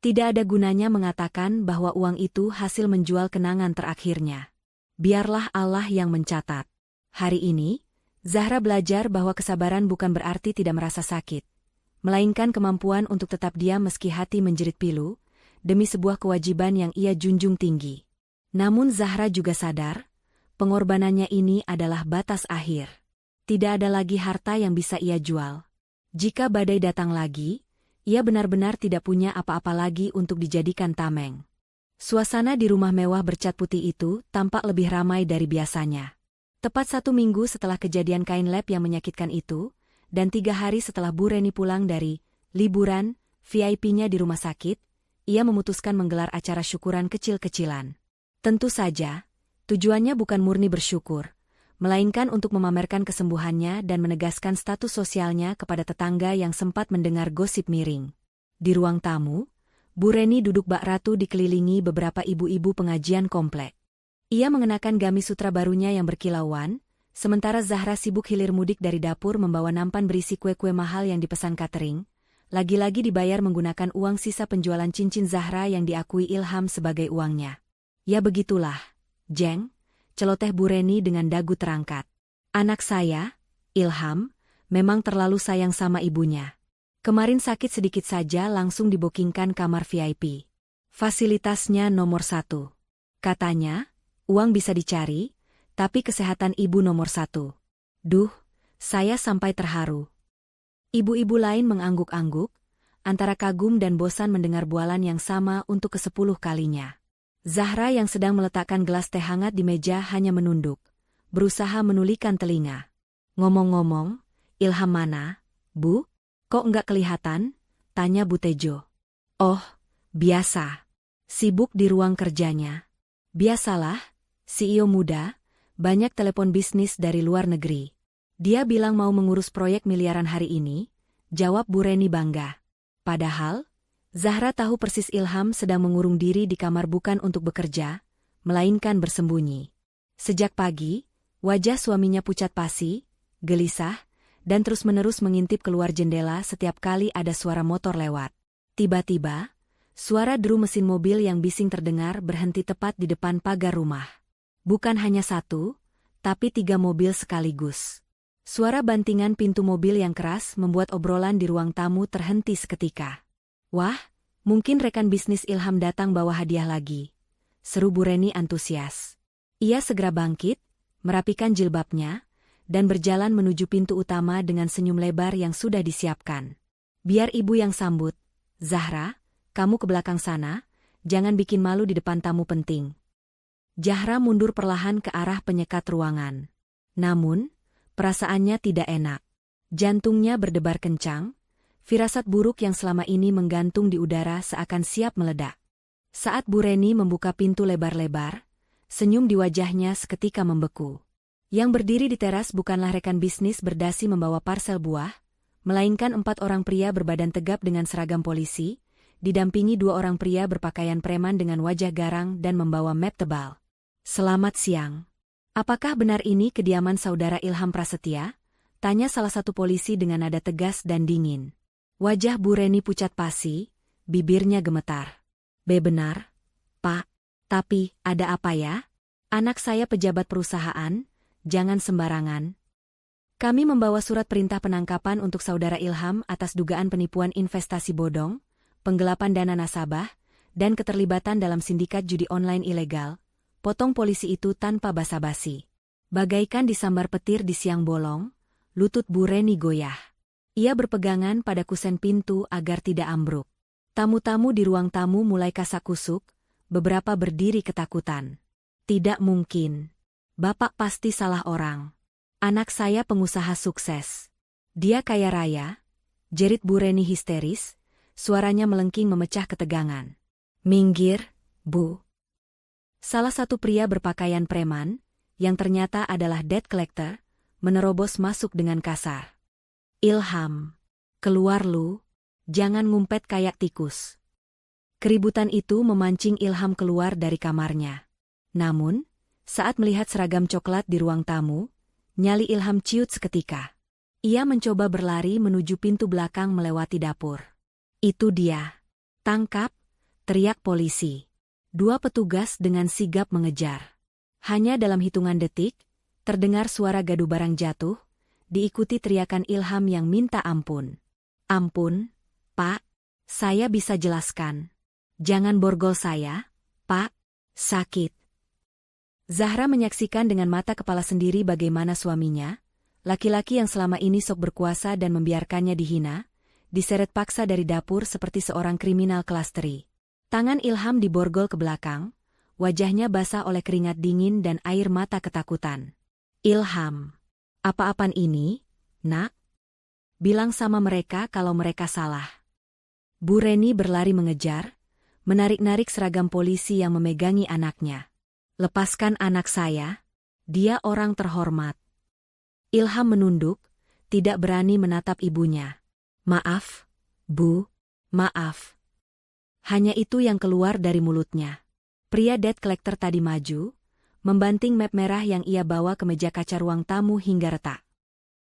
Tidak ada gunanya mengatakan bahwa uang itu hasil menjual kenangan terakhirnya. Biarlah Allah yang mencatat. Hari ini, Zahra belajar bahwa kesabaran bukan berarti tidak merasa sakit, melainkan kemampuan untuk tetap diam meski hati menjerit pilu, demi sebuah kewajiban yang ia junjung tinggi. Namun Zahra juga sadar, pengorbanannya ini adalah batas akhir. Tidak ada lagi harta yang bisa ia jual. Jika badai datang lagi, ia benar-benar tidak punya apa-apa lagi untuk dijadikan tameng. Suasana di rumah mewah bercat putih itu tampak lebih ramai dari biasanya. Tepat 1 minggu setelah kejadian kain lab yang menyakitkan itu, dan 3 hari setelah Bu Reni pulang dari liburan VIP-nya di rumah sakit, ia memutuskan menggelar acara syukuran kecil-kecilan. Tentu saja, tujuannya bukan murni bersyukur, melainkan untuk memamerkan kesembuhannya dan menegaskan status sosialnya kepada tetangga yang sempat mendengar gosip miring. Di ruang tamu, Bu Reni duduk bak ratu dikelilingi beberapa ibu-ibu pengajian komplek. Ia mengenakan gamis sutra barunya yang berkilauan, Sementara Zahra sibuk hilir mudik dari dapur membawa nampan berisi kue-kue mahal yang dipesan catering, lagi-lagi dibayar menggunakan uang sisa penjualan cincin Zahra yang diakui Ilham sebagai uangnya. Ya begitulah, Jeng, celoteh Bu Reni dengan dagu terangkat. Anak saya, Ilham, memang terlalu sayang sama ibunya. Kemarin sakit sedikit saja langsung dibokingkan kamar VIP. Fasilitasnya nomor 1. Katanya, uang bisa dicari, tapi kesehatan ibu nomor 1. Duh, saya sampai terharu. Ibu-ibu lain mengangguk-angguk, antara kagum dan bosan mendengar bualan yang sama untuk ke-10 kalinya. Zahra yang sedang meletakkan gelas teh hangat di meja hanya menunduk, berusaha menulikan telinga. Ngomong-ngomong, Ilham mana, Bu? Kok enggak kelihatan? Tanya Bu Tejo. Oh, biasa. Sibuk di ruang kerjanya. Biasalah, CEO muda, banyak telepon bisnis dari luar negeri. Dia bilang mau mengurus proyek miliaran hari ini, jawab Bu Reni bangga. Padahal, Zahra tahu persis Ilham sedang mengurung diri di kamar bukan untuk bekerja, melainkan bersembunyi. Sejak pagi, wajah suaminya pucat pasi, gelisah, dan terus-menerus mengintip keluar jendela setiap kali ada suara motor lewat. Tiba-tiba, suara deru mesin mobil yang bising terdengar berhenti tepat di depan pagar rumah. Bukan hanya 1, tapi 3 mobil sekaligus. Suara bantingan pintu mobil yang keras membuat obrolan di ruang tamu terhenti seketika. Wah, mungkin rekan bisnis Ilham datang bawa hadiah lagi, seru Bu Reni antusias. Ia segera bangkit, merapikan jilbabnya, dan berjalan menuju pintu utama dengan senyum lebar yang sudah disiapkan. Biar ibu yang sambut. Zahra, kamu ke belakang sana, jangan bikin malu di depan tamu penting. Zahra mundur perlahan ke arah penyekat ruangan. Namun, perasaannya tidak enak. Jantungnya berdebar kencang, firasat buruk yang selama ini menggantung di udara seakan siap meledak. Saat Bu Reni membuka pintu lebar-lebar, senyum di wajahnya seketika membeku. Yang berdiri di teras bukanlah rekan bisnis berdasi membawa parsel buah, melainkan 4 orang pria berbadan tegap dengan seragam polisi, didampingi 2 orang pria berpakaian preman dengan wajah garang dan membawa map tebal. Selamat siang. Apakah benar ini kediaman saudara Ilham Prasetya? Tanya salah satu polisi dengan nada tegas dan dingin. Wajah Bu Reni pucat pasi, bibirnya gemetar. Benar, Pak. Tapi, ada apa ya? Anak saya pejabat perusahaan, jangan sembarangan. Kami membawa surat perintah penangkapan untuk saudara Ilham atas dugaan penipuan investasi bodong, penggelapan dana nasabah, dan keterlibatan dalam sindikat judi online ilegal. Potong polisi itu tanpa basa-basi. Bagaikan disambar petir di siang bolong, lutut Bu Reni goyah. Ia berpegangan pada kusen pintu agar tidak ambruk. Tamu-tamu di ruang tamu mulai kasak-kusuk, beberapa berdiri ketakutan. Tidak mungkin. Bapak pasti salah orang. Anak saya pengusaha sukses. Dia kaya raya, jerit Bu Reni histeris, suaranya melengking memecah ketegangan. Minggir, Bu. Salah satu pria berpakaian preman, yang ternyata adalah debt collector, menerobos masuk dengan kasar. Ilham, keluar lu, jangan ngumpet kayak tikus. Keributan itu memancing Ilham keluar dari kamarnya. Namun, saat melihat seragam coklat di ruang tamu, nyali Ilham ciut seketika. Ia mencoba berlari menuju pintu belakang melewati dapur. Itu dia. Tangkap, teriak polisi. 2 petugas dengan sigap mengejar. Hanya dalam hitungan detik, terdengar suara gaduh barang jatuh, diikuti teriakan Ilham yang minta ampun. Ampun, Pak, saya bisa jelaskan. Jangan borgol saya, Pak, sakit. Zahra menyaksikan dengan mata kepala sendiri bagaimana suaminya, laki-laki yang selama ini sok berkuasa dan membiarkannya dihina, diseret paksa dari dapur seperti seorang kriminal kelas teri. Tangan Ilham diborgol ke belakang, wajahnya basah oleh keringat dingin dan air mata ketakutan. Ilham, apa-apaan ini, nak? Bilang sama mereka kalau mereka salah. Bu Reni berlari mengejar, menarik-narik seragam polisi yang memegangi anaknya. Lepaskan anak saya, dia orang terhormat. Ilham menunduk, tidak berani menatap ibunya. Maaf, Bu, maaf. Hanya itu yang keluar dari mulutnya. Pria debt collector tadi maju, membanting map merah yang ia bawa ke meja kaca ruang tamu hingga retak.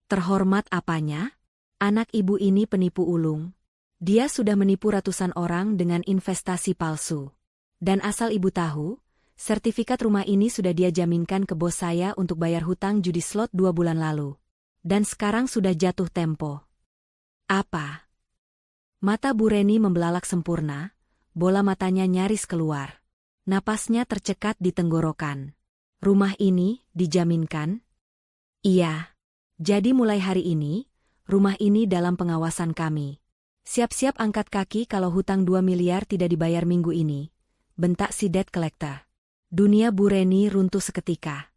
Terhormat apanya? Anak ibu ini penipu ulung. Dia sudah menipu ratusan orang dengan investasi palsu. Dan asal ibu tahu, sertifikat rumah ini sudah dia jaminkan ke bos saya untuk bayar hutang judi slot 2 bulan lalu. Dan sekarang sudah jatuh tempo. Apa? Mata Bu Reni membelalak sempurna, bola matanya nyaris keluar. Napasnya tercekat di tenggorokan. Rumah ini dijaminkan? Iya. Jadi mulai hari ini, rumah ini dalam pengawasan kami. Siap-siap angkat kaki kalau hutang 2 miliar tidak dibayar minggu ini, bentak si debt collector. Dunia Bu Reni runtuh seketika.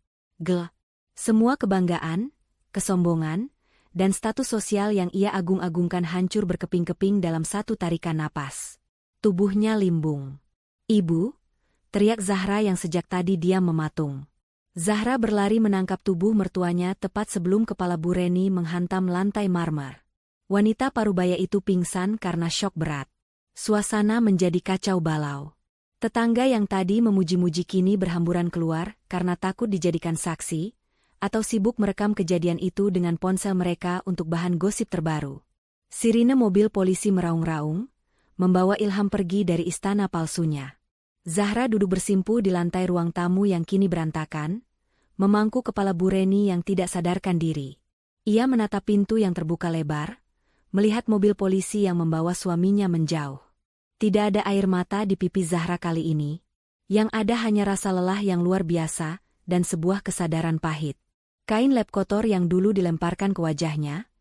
Semua kebanggaan, kesombongan, dan status sosial yang ia agung-agungkan hancur berkeping-keping dalam satu tarikan napas. Tubuhnya limbung. Ibu, teriak Zahra yang sejak tadi diam mematung. Zahra berlari menangkap tubuh mertuanya tepat sebelum kepala Bu Reni menghantam lantai marmer. Wanita parubaya itu pingsan karena syok berat. Suasana menjadi kacau balau. Tetangga yang tadi memuji-muji kini berhamburan keluar karena takut dijadikan saksi, atau sibuk merekam kejadian itu dengan ponsel mereka untuk bahan gosip terbaru. Sirine mobil polisi meraung-raung, membawa Ilham pergi dari istana palsunya. Zahra duduk bersimpu di lantai ruang tamu yang kini berantakan, memangku kepala Bu Reni yang tidak sadarkan diri. Ia menatap pintu yang terbuka lebar, melihat mobil polisi yang membawa suaminya menjauh. Tidak ada air mata di pipi Zahra kali ini. Yang ada hanya rasa lelah yang luar biasa dan sebuah kesadaran pahit. Kain lap kotor yang dulu dilemparkan ke wajahnya,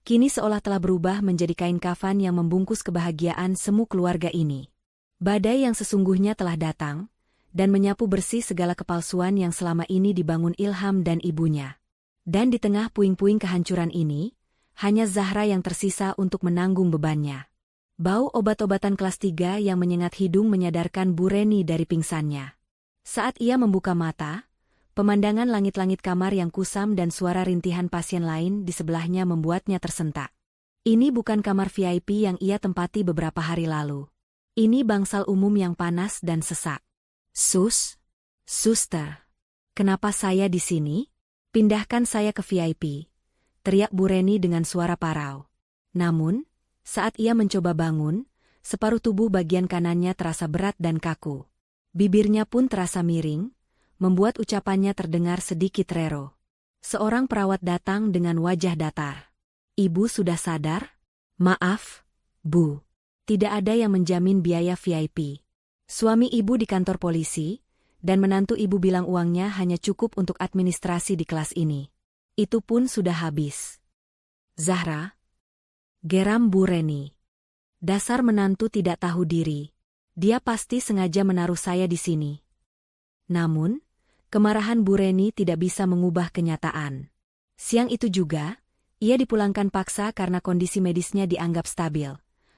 kini seolah telah berubah menjadi kain kafan yang membungkus kebahagiaan semu keluarga ini. Badai yang sesungguhnya telah datang, dan menyapu bersih segala kepalsuan yang selama ini dibangun Ilham dan ibunya. Dan di tengah puing-puing kehancuran ini, hanya Zahra yang tersisa untuk menanggung bebannya. Bau obat-obatan kelas 3 yang menyengat hidung menyadarkan Bu Reni dari pingsannya. Saat ia membuka mata, pemandangan langit-langit kamar yang kusam dan suara rintihan pasien lain di sebelahnya membuatnya tersentak. Ini bukan kamar VIP yang ia tempati beberapa hari lalu. Ini bangsal umum yang panas dan sesak. Suster, kenapa saya di sini? Pindahkan saya ke VIP. Teriak Bu Reni dengan suara parau. Namun, saat ia mencoba bangun, separuh tubuh bagian kanannya terasa berat dan kaku. Bibirnya pun terasa miring, membuat ucapannya terdengar sedikit rero. Seorang perawat datang dengan wajah datar. Ibu sudah sadar? Maaf, Bu. Tidak ada yang menjamin biaya VIP. Suami ibu di kantor polisi, dan menantu ibu bilang uangnya hanya cukup untuk administrasi di kelas ini. Itu pun sudah habis. Zahra, geram Bu Reni. Dasar menantu tidak tahu diri. Dia pasti sengaja menaruh saya di sini. Namun, kemarahan Bu Reni tidak bisa mengubah kenyataan. Siang itu juga, ia dipulangkan paksa karena kondisi medisnya dianggap stabil.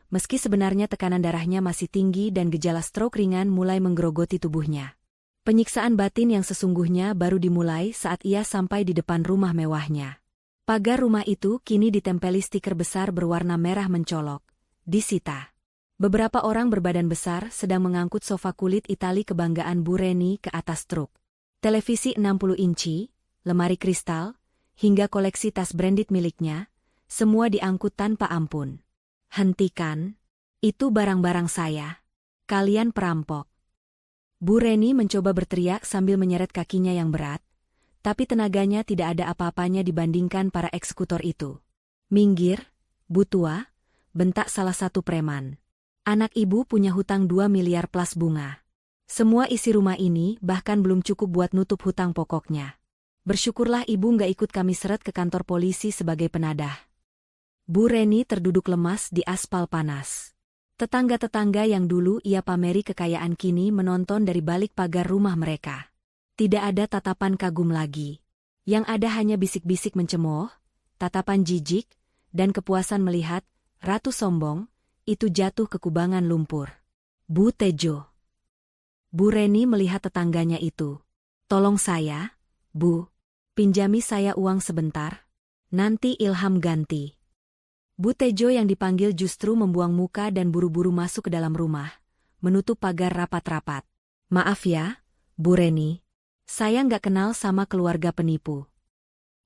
Meski sebenarnya tekanan darahnya masih tinggi dan gejala stroke ringan mulai menggerogoti tubuhnya. Penyiksaan batin yang sesungguhnya baru dimulai saat ia sampai di depan rumah mewahnya. Pagar rumah itu kini ditempeli stiker besar berwarna merah mencolok. Disita. Beberapa orang berbadan besar sedang mengangkut sofa kulit Itali kebanggaan Bu Reni ke atas truk. Televisi 60 inci, lemari kristal, hingga koleksi tas branded miliknya, semua diangkut tanpa ampun. Hentikan. Itu barang-barang saya. Kalian perampok. Bu Reni mencoba berteriak sambil menyeret kakinya yang berat, tapi tenaganya tidak ada apa-apanya dibandingkan para eksekutor itu. Minggir, Bu Tua, bentak salah satu preman. Anak ibu punya hutang 2 miliar plus bunga. Semua isi rumah ini bahkan belum cukup buat nutup hutang pokoknya. Bersyukurlah ibu nggak ikut kami seret ke kantor polisi sebagai penadah. Bu Reni terduduk lemas di aspal panas. Tetangga-tetangga yang dulu ia pameri kekayaan kini menonton dari balik pagar rumah mereka. Tidak ada tatapan kagum lagi. Yang ada hanya bisik-bisik mencemooh, tatapan jijik, dan kepuasan melihat ratu sombong itu jatuh ke kubangan lumpur. Bu Tejo. Bu Reni melihat tetangganya itu. Tolong saya, Bu. Pinjami saya uang sebentar. Nanti Ilham ganti. Bu Tejo yang dipanggil justru membuang muka dan buru-buru masuk ke dalam rumah, menutup pagar rapat-rapat. Maaf ya, Bu Reni. Saya nggak kenal sama keluarga penipu.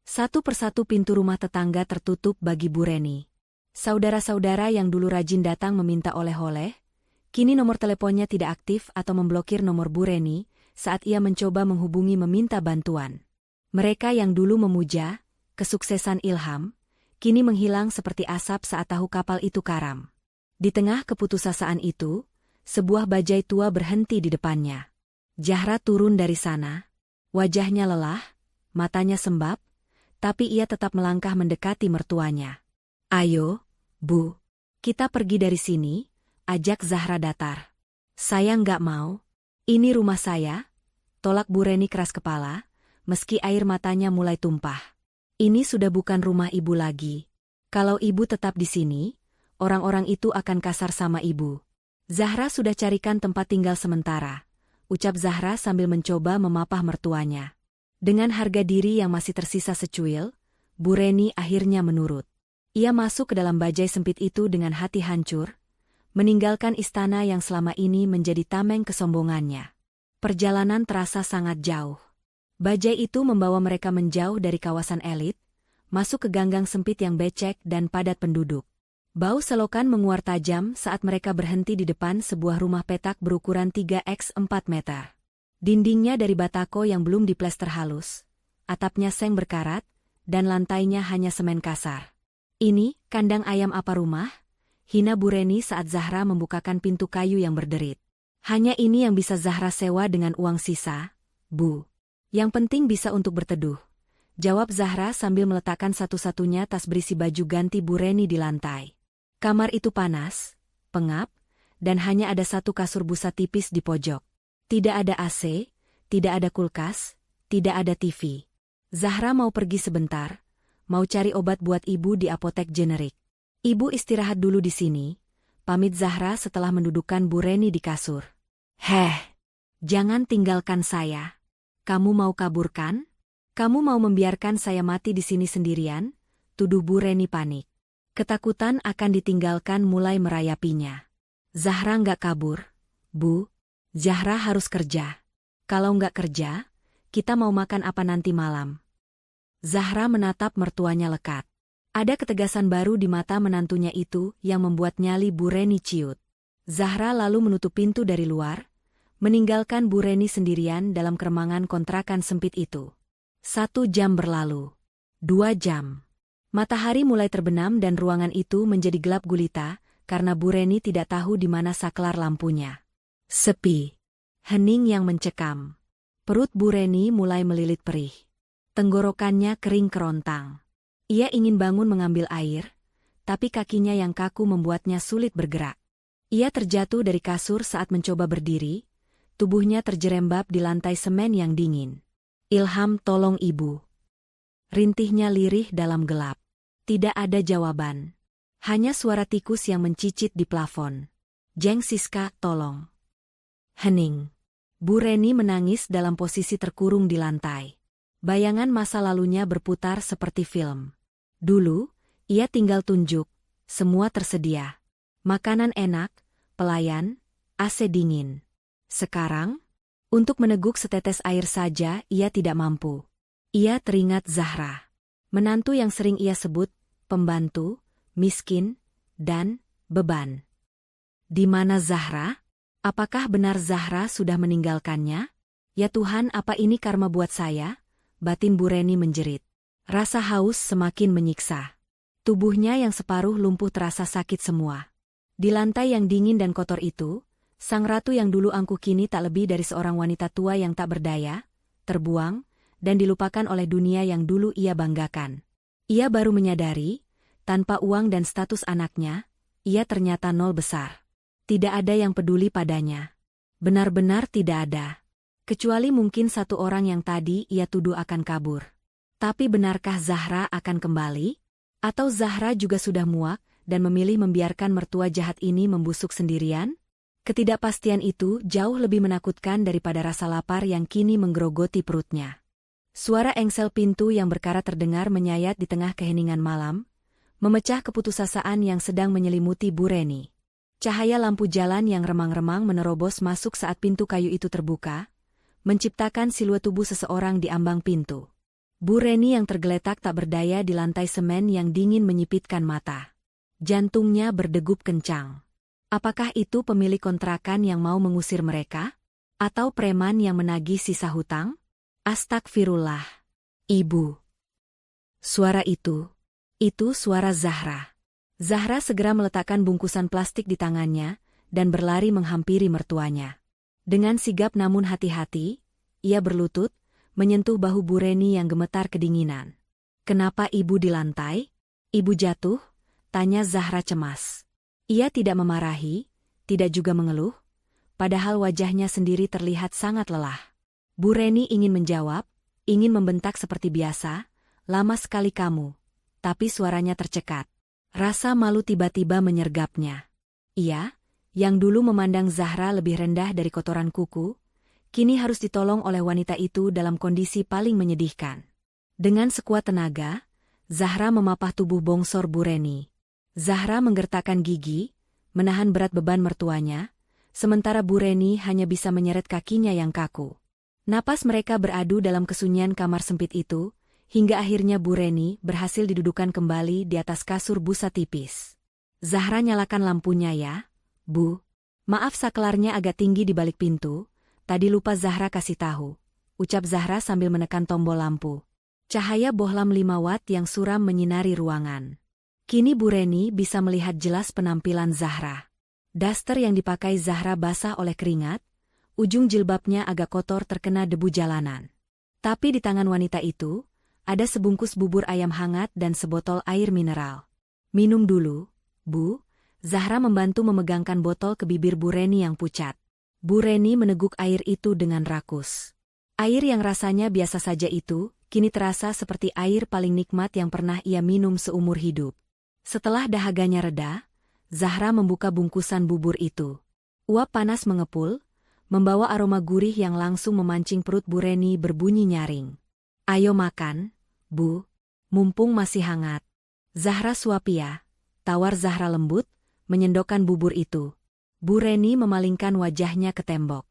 Satu persatu pintu rumah tetangga tertutup bagi Bu Reni. Saudara-saudara yang dulu rajin datang meminta oleh-oleh, kini nomor teleponnya tidak aktif atau memblokir nomor Bu Reni saat ia mencoba menghubungi meminta bantuan. Mereka yang dulu memuja kesuksesan Ilham, kini menghilang seperti asap saat tahu kapal itu karam. Di tengah keputusasaan itu, sebuah bajai tua berhenti di depannya. Zahra turun dari sana. Wajahnya lelah, matanya sembab, tapi ia tetap melangkah mendekati mertuanya. "Ayo, Bu, kita pergi dari sini," ajak Zahra datar. "Saya nggak mau. Ini rumah saya," tolak Bu Reni keras kepala, meski air matanya mulai tumpah. "Ini sudah bukan rumah Ibu lagi. Kalau Ibu tetap di sini, orang-orang itu akan kasar sama Ibu." "Zahra sudah carikan tempat tinggal sementara," ucap Zahra sambil mencoba memapah mertuanya. Dengan harga diri yang masih tersisa secuil, Bu Reni akhirnya menurut. Ia masuk ke dalam bajai sempit itu dengan hati hancur, meninggalkan istana yang selama ini menjadi tameng kesombongannya. Perjalanan terasa sangat jauh. Bajai itu membawa mereka menjauh dari kawasan elit, masuk ke ganggang sempit yang becek dan padat penduduk. Bau selokan menguar tajam saat mereka berhenti di depan sebuah rumah petak berukuran 3x4 meter. Dindingnya dari batako yang belum diplester halus, atapnya seng berkarat, dan lantainya hanya semen kasar. "Ini, kandang ayam apa rumah?" hina Bu Reni saat Zahra membukakan pintu kayu yang berderit. "Hanya ini yang bisa Zahra sewa dengan uang sisa, Bu. Yang penting bisa untuk berteduh," jawab Zahra sambil meletakkan satu-satunya tas berisi baju ganti Bu Reni di lantai. Kamar itu panas, pengap, dan hanya ada satu kasur busa tipis di pojok. Tidak ada AC, tidak ada kulkas, tidak ada TV. Zahra mau pergi sebentar, mau cari obat buat ibu di apotek generik. "Ibu istirahat dulu di sini," pamit Zahra setelah mendudukkan Bu Reni di kasur. "Heh, jangan tinggalkan saya. Kamu mau kabur kan? Kamu mau membiarkan saya mati di sini sendirian?" tuduh Bu Reni panik. Ketakutan akan ditinggalkan mulai merayapinya. "Zahra nggak kabur, Bu. Zahra harus kerja. Kalau nggak kerja, kita mau makan apa nanti malam?" Zahra menatap mertuanya lekat. Ada ketegasan baru di mata menantunya itu yang membuat nyali Bu Reni ciut. Zahra lalu menutup pintu dari luar, meninggalkan Bu Reni sendirian dalam keremangan kontrakan sempit itu. 1 jam berlalu. 2 jam. Matahari mulai terbenam dan ruangan itu menjadi gelap gulita karena Bu Reni tidak tahu di mana saklar lampunya. Sepi. Hening yang mencekam. Perut Bu Reni mulai melilit perih. Tenggorokannya kering kerontang. Ia ingin bangun mengambil air, tapi kakinya yang kaku membuatnya sulit bergerak. Ia terjatuh dari kasur saat mencoba berdiri, tubuhnya terjerembab di lantai semen yang dingin. "Ilham, tolong Ibu." Rintihnya lirih dalam gelap. Tidak ada jawaban. Hanya suara tikus yang mencicit di plafon. "Jeng Siska, tolong." Hening. Bu Reni menangis dalam posisi terkurung di lantai. Bayangan masa lalunya berputar seperti film. Dulu, ia tinggal tunjuk, semua tersedia. Makanan enak, pelayan, AC dingin. Sekarang, untuk meneguk setetes air saja ia tidak mampu. Ia teringat Zahra. Menantu yang sering ia sebut, pembantu, miskin, dan beban. Di mana Zahra? Apakah benar Zahra sudah meninggalkannya? "Ya Tuhan, apa ini karma buat saya?" batin Bu Reni menjerit. Rasa haus semakin menyiksa. Tubuhnya yang separuh lumpuh terasa sakit semua. Di lantai yang dingin dan kotor itu, sang ratu yang dulu angkuh kini tak lebih dari seorang wanita tua yang tak berdaya, terbuang, dan dilupakan oleh dunia yang dulu ia banggakan. Ia baru menyadari, tanpa uang dan status anaknya, ia ternyata nol besar. Tidak ada yang peduli padanya. Benar-benar tidak ada. Kecuali mungkin satu orang yang tadi ia tuduh akan kabur. Tapi benarkah Zahra akan kembali? Atau Zahra juga sudah muak dan memilih membiarkan mertua jahat ini membusuk sendirian? Ketidakpastian itu jauh lebih menakutkan daripada rasa lapar yang kini menggerogoti perutnya. Suara engsel pintu yang berkarat terdengar menyayat di tengah keheningan malam, memecah keputusasaan yang sedang menyelimuti Bu Reni. Cahaya lampu jalan yang remang-remang menerobos masuk saat pintu kayu itu terbuka, menciptakan siluet tubuh seseorang di ambang pintu. Bu Reni yang tergeletak tak berdaya di lantai semen yang dingin menyipitkan mata. Jantungnya berdegup kencang. Apakah itu pemilik kontrakan yang mau mengusir mereka? Atau preman yang menagih sisa hutang? Astagfirullah. Ibu. Suara itu suara Zahra. Zahra segera meletakkan bungkusan plastik di tangannya dan berlari menghampiri mertuanya. Dengan sigap namun hati-hati, ia berlutut, menyentuh bahu Bu Reni yang gemetar kedinginan. "Kenapa ibu di lantai? Ibu jatuh?" tanya Zahra cemas. Ia tidak memarahi, tidak juga mengeluh, padahal wajahnya sendiri terlihat sangat lelah. Bu Reni ingin menjawab, ingin membentak seperti biasa, "Lama sekali kamu." Tapi suaranya tercekat. Rasa malu tiba-tiba menyergapnya. Ia, yang dulu memandang Zahra lebih rendah dari kotoran kuku, kini harus ditolong oleh wanita itu dalam kondisi paling menyedihkan. Dengan sekuat tenaga, Zahra memapah tubuh bongsor Bu Reni. Zahra menggertakkan gigi, menahan berat beban mertuanya, sementara Bu Reni hanya bisa menyeret kakinya yang kaku. Napas mereka beradu dalam kesunyian kamar sempit itu, hingga akhirnya Bu Reni berhasil didudukan kembali di atas kasur busa tipis. "Zahra, nyalakan lampunya ya, Bu." "Maaf, saklarnya agak tinggi di balik pintu, tadi lupa Zahra kasih tahu," ucap Zahra sambil menekan tombol lampu. Cahaya bohlam 5 watt yang suram menyinari ruangan. Kini Bu Reni bisa melihat jelas penampilan Zahra. Daster yang dipakai Zahra basah oleh keringat, ujung jilbabnya agak kotor terkena debu jalanan. Tapi di tangan wanita itu, ada sebungkus bubur ayam hangat dan sebotol air mineral. "Minum dulu, Bu." Zahra membantu memegangkan botol ke bibir Bu Reni yang pucat. Bu Reni meneguk air itu dengan rakus. Air yang rasanya biasa saja itu, kini terasa seperti air paling nikmat yang pernah ia minum seumur hidup. Setelah dahaganya reda, Zahra membuka bungkusan bubur itu. Uap panas mengepul, membawa aroma gurih yang langsung memancing perut Bu Reni berbunyi nyaring. "Ayo makan, Bu, mumpung masih hangat." "Zahra suapi ya," tawar Zahra lembut, menyendokkan bubur itu. Bu Reni memalingkan wajahnya ke tembok.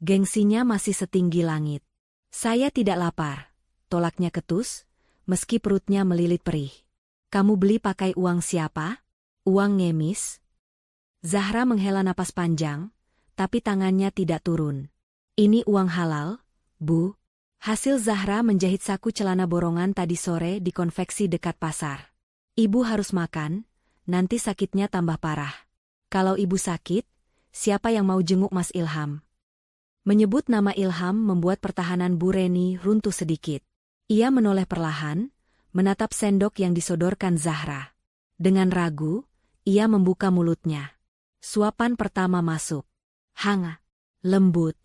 Gengsinya masih setinggi langit. "Saya tidak lapar," tolaknya ketus, meski perutnya melilit perih. "Kamu beli pakai uang siapa? Uang ngemis?" Zahra menghela napas panjang, tapi tangannya tidak turun. "Ini uang halal, Bu." Hasil Zahra menjahit saku celana borongan tadi sore di konveksi dekat pasar. "Ibu harus makan, nanti sakitnya tambah parah." "Kalau ibu sakit, siapa yang mau jenguk Mas Ilham?" Menyebut nama Ilham membuat pertahanan Bu Reni runtuh sedikit. Ia menoleh perlahan, menatap sendok yang disodorkan Zahra. Dengan ragu, ia membuka mulutnya. Suapan pertama masuk. Hangat, lembut.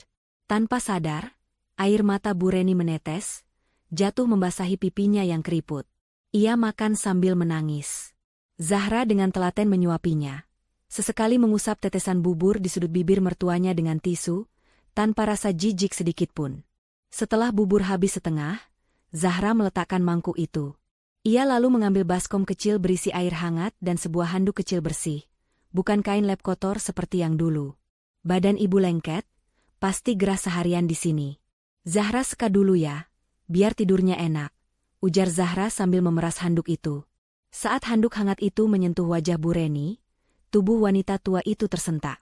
Tanpa sadar, air mata Bu Reni menetes, jatuh membasahi pipinya yang keriput. Ia makan sambil menangis. Zahra dengan telaten menyuapinya. Sesekali mengusap tetesan bubur di sudut bibir mertuanya dengan tisu, tanpa rasa jijik sedikitpun. Setelah bubur habis setengah, Zahra meletakkan mangkuk itu. Ia lalu mengambil baskom kecil berisi air hangat dan sebuah handuk kecil bersih, bukan kain lap kotor seperti yang dulu. "Badan ibu lengket, pasti gerah seharian di sini. Zahra seka dulu ya, biar tidurnya enak," ujar Zahra sambil memeras handuk itu. Saat handuk hangat itu menyentuh wajah Bu Reni, tubuh wanita tua itu tersentak.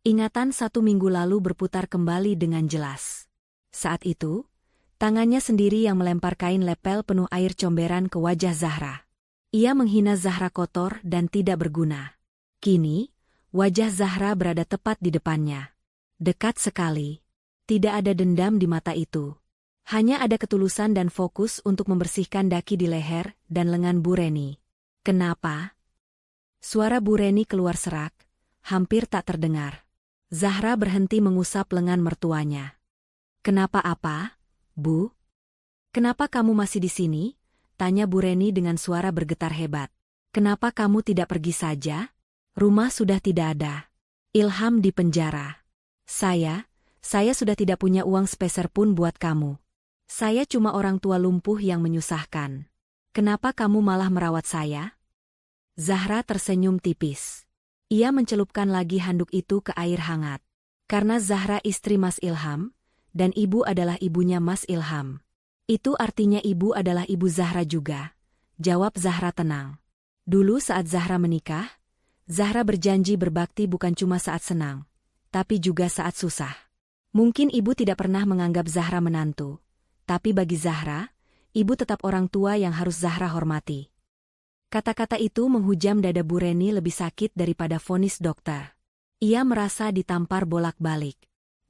Ingatan 1 minggu lalu berputar kembali dengan jelas. Saat itu, tangannya sendiri yang melempar kain lepel penuh air comberan ke wajah Zahra. Ia menghina Zahra kotor dan tidak berguna. Kini, wajah Zahra berada tepat di depannya. Dekat sekali. Tidak ada dendam di mata itu. Hanya ada ketulusan dan fokus untuk membersihkan daki di leher dan lengan Bu Reni. "Kenapa?" Suara Bu Reni keluar serak, hampir tak terdengar. Zahra berhenti mengusap lengan mertuanya. "Kenapa apa, Bu? Kenapa kamu masih di sini?" tanya Bu Reni dengan suara bergetar hebat. "Kenapa kamu tidak pergi saja? Rumah sudah tidak ada. Ilham di penjara. Saya sudah tidak punya uang sepeser pun buat kamu. Saya cuma orang tua lumpuh yang menyusahkan. Kenapa kamu malah merawat saya?" Zahra tersenyum tipis. Ia mencelupkan lagi handuk itu ke air hangat. Karena Zahra istri Mas Ilham, dan ibu adalah ibunya Mas Ilham. Itu artinya ibu adalah ibu Zahra juga, jawab Zahra tenang. Dulu saat Zahra menikah, Zahra berjanji berbakti bukan cuma saat senang, tapi juga saat susah. Mungkin ibu tidak pernah menganggap Zahra menantu, tapi bagi Zahra, ibu tetap orang tua yang harus Zahra hormati. Kata-kata itu menghujam dada Bu Reni lebih sakit daripada vonis dokter. Ia merasa ditampar bolak-balik.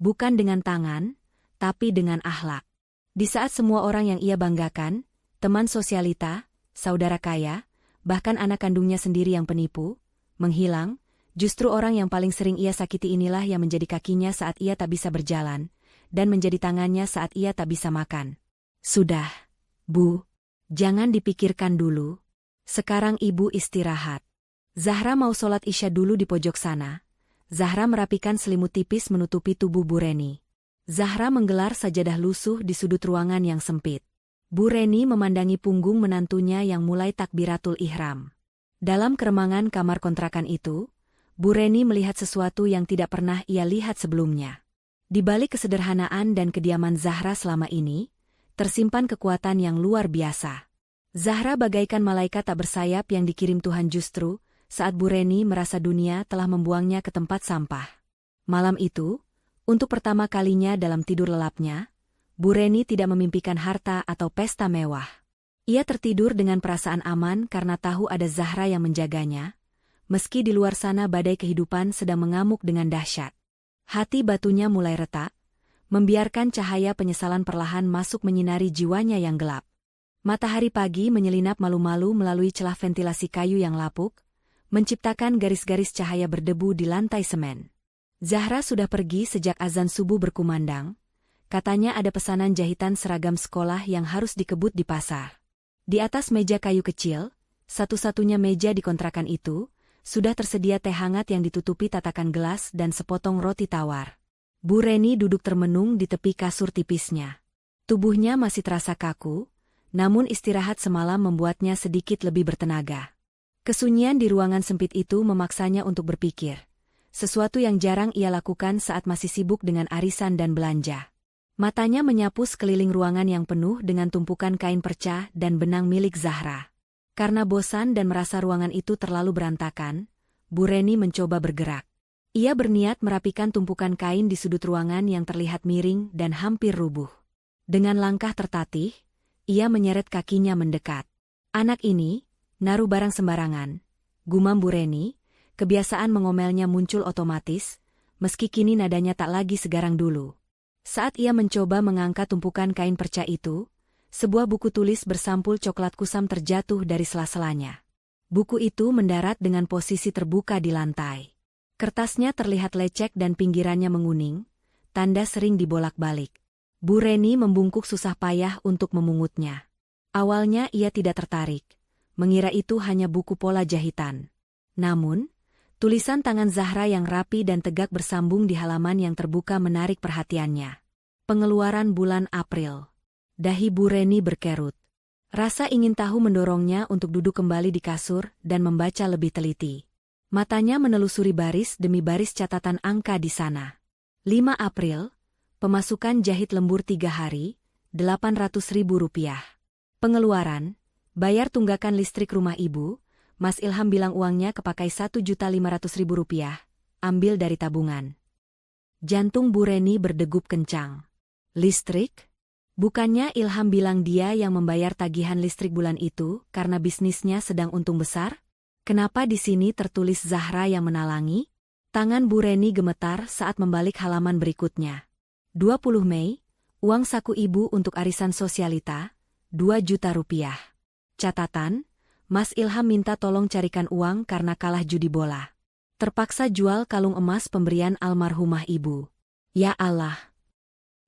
Bukan dengan tangan, tapi dengan akhlak. Di saat semua orang yang ia banggakan, teman sosialita, saudara kaya, bahkan anak kandungnya sendiri yang penipu, menghilang, justru orang yang paling sering ia sakiti inilah yang menjadi kakinya saat ia tak bisa berjalan, dan menjadi tangannya saat ia tak bisa makan. Sudah, Bu. Jangan dipikirkan dulu. Sekarang ibu istirahat. Zahra mau sholat Isya dulu di pojok sana. Zahra merapikan selimut tipis menutupi tubuh Bu Reni. Zahra menggelar sajadah lusuh di sudut ruangan yang sempit. Bu Reni memandangi punggung menantunya yang mulai takbiratul ihram. Dalam keremangan kamar kontrakan itu, Bu Reni melihat sesuatu yang tidak pernah ia lihat sebelumnya. Di balik kesederhanaan dan kediaman Zahra selama ini, tersimpan kekuatan yang luar biasa. Zahra bagaikan malaikat tak bersayap yang dikirim Tuhan justru, saat Bu Reni merasa dunia telah membuangnya ke tempat sampah. Malam itu, untuk pertama kalinya dalam tidur lelapnya, Bu Reni tidak memimpikan harta atau pesta mewah. Ia tertidur dengan perasaan aman karena tahu ada Zahra yang menjaganya, meski di luar sana badai kehidupan sedang mengamuk dengan dahsyat. Hati batunya mulai retak, membiarkan cahaya penyesalan perlahan masuk menyinari jiwanya yang gelap. Matahari pagi menyelinap malu-malu melalui celah ventilasi kayu yang lapuk, menciptakan garis-garis cahaya berdebu di lantai semen. Zahra sudah pergi sejak azan subuh berkumandang. Katanya ada pesanan jahitan seragam sekolah yang harus dikebut di pasar. Di atas meja kayu kecil, satu-satunya meja di kontrakan itu, sudah tersedia teh hangat yang ditutupi tatakan gelas dan sepotong roti tawar. Bu Reni duduk termenung di tepi kasur tipisnya. Tubuhnya masih terasa kaku, namun istirahat semalam membuatnya sedikit lebih bertenaga. Kesunyian di ruangan sempit itu memaksanya untuk berpikir. Sesuatu yang jarang ia lakukan saat masih sibuk dengan arisan dan belanja. Matanya menyapu sekeliling ruangan yang penuh dengan tumpukan kain perca dan benang milik Zahra. Karena bosan dan merasa ruangan itu terlalu berantakan, Bu Reni mencoba bergerak. Ia berniat merapikan tumpukan kain di sudut ruangan yang terlihat miring dan hampir rubuh. Dengan langkah tertatih, ia menyeret kakinya mendekat. Anak ini, naruh barang sembarangan, gumam Bu Reni. Kebiasaan mengomelnya muncul otomatis, meski kini nadanya tak lagi segarang dulu. Saat ia mencoba mengangkat tumpukan kain perca itu, sebuah buku tulis bersampul coklat kusam terjatuh dari sela-selanya. Buku itu mendarat dengan posisi terbuka di lantai. Kertasnya terlihat lecek dan pinggirannya menguning, tanda sering dibolak-balik. Bu Reni membungkuk susah payah untuk memungutnya. Awalnya ia tidak tertarik, mengira itu hanya buku pola jahitan. Namun, tulisan tangan Zahra yang rapi dan tegak bersambung di halaman yang terbuka menarik perhatiannya. Pengeluaran bulan April. Dahi Bu Reni berkerut. Rasa ingin tahu mendorongnya untuk duduk kembali di kasur dan membaca lebih teliti. Matanya menelusuri baris demi baris catatan angka di sana. 5 April, pemasukan jahit lembur 3 hari, Rp800.000. Pengeluaran, bayar tunggakan listrik rumah ibu. Mas Ilham bilang uangnya kepakai Rp1.500.000, ambil dari tabungan. Jantung Bu Reni berdegup kencang. Listrik? Bukannya Ilham bilang dia yang membayar tagihan listrik bulan itu karena bisnisnya sedang untung besar? Kenapa di sini tertulis Zahra yang menalangi? Tangan Bu Reni gemetar saat membalik halaman berikutnya. 20 Mei, uang saku ibu untuk arisan sosialita, Rp2 juta. Catatan, Mas Ilham minta tolong carikan uang karena kalah judi bola. Terpaksa jual kalung emas pemberian almarhumah ibu. Ya Allah!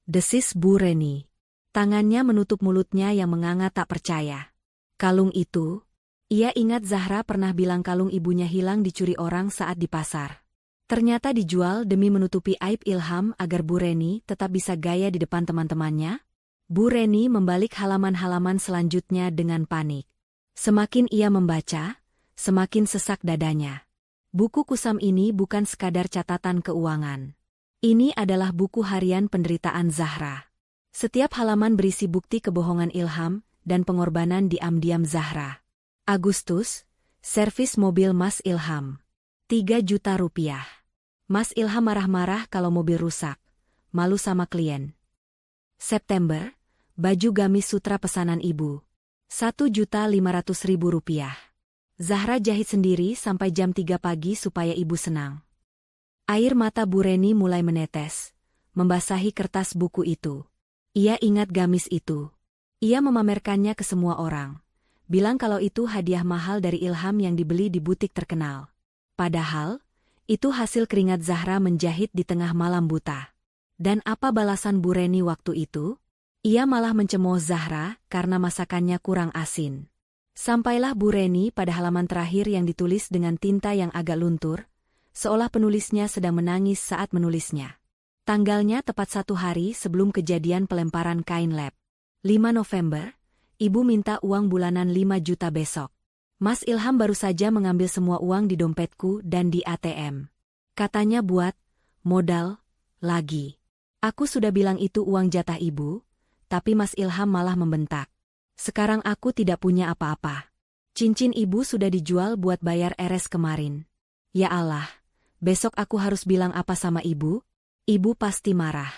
Desis Bu Reni. Tangannya menutup mulutnya yang menganga tak percaya. Kalung itu? Ia ingat Zahra pernah bilang kalung ibunya hilang dicuri orang saat di pasar. Ternyata dijual demi menutupi aib Ilham agar Bu Reni tetap bisa gaya di depan teman-temannya. Bu Reni membalik halaman-halaman selanjutnya dengan panik. Semakin ia membaca, semakin sesak dadanya. Buku kusam ini bukan sekadar catatan keuangan. Ini adalah buku harian penderitaan Zahra. Setiap halaman berisi bukti kebohongan Ilham dan pengorbanan diam-diam Zahra. Agustus, servis mobil Mas Ilham. 3 juta rupiah. Mas Ilham marah-marah kalau mobil rusak. Malu sama klien. September, baju gamis sutra pesanan ibu. 1.500.000 rupiah. Zahra jahit sendiri sampai jam 3 pagi supaya ibu senang. Air mata Bu Reni mulai menetes, membasahi kertas buku itu. Ia ingat gamis itu. Ia memamerkannya ke semua orang. Bilang kalau itu hadiah mahal dari Ilham yang dibeli di butik terkenal. Padahal, itu hasil keringat Zahra menjahit di tengah malam buta. Dan apa balasan Bu Reni waktu itu? Ia malah mencemooh Zahra karena masakannya kurang asin. Sampailah Bu Reni pada halaman terakhir yang ditulis dengan tinta yang agak luntur, seolah penulisnya sedang menangis saat menulisnya. Tanggalnya tepat 1 hari sebelum kejadian pelemparan kain lab. 5 November, ibu minta uang bulanan 5 juta besok. Mas Ilham baru saja mengambil semua uang di dompetku dan di ATM. Katanya buat modal lagi. Aku sudah bilang itu uang jatah ibu, tapi Mas Ilham malah membentak. Sekarang aku tidak punya apa-apa. Cincin ibu sudah dijual buat bayar RS kemarin. Ya Allah. Besok aku harus bilang apa sama ibu? Ibu pasti marah.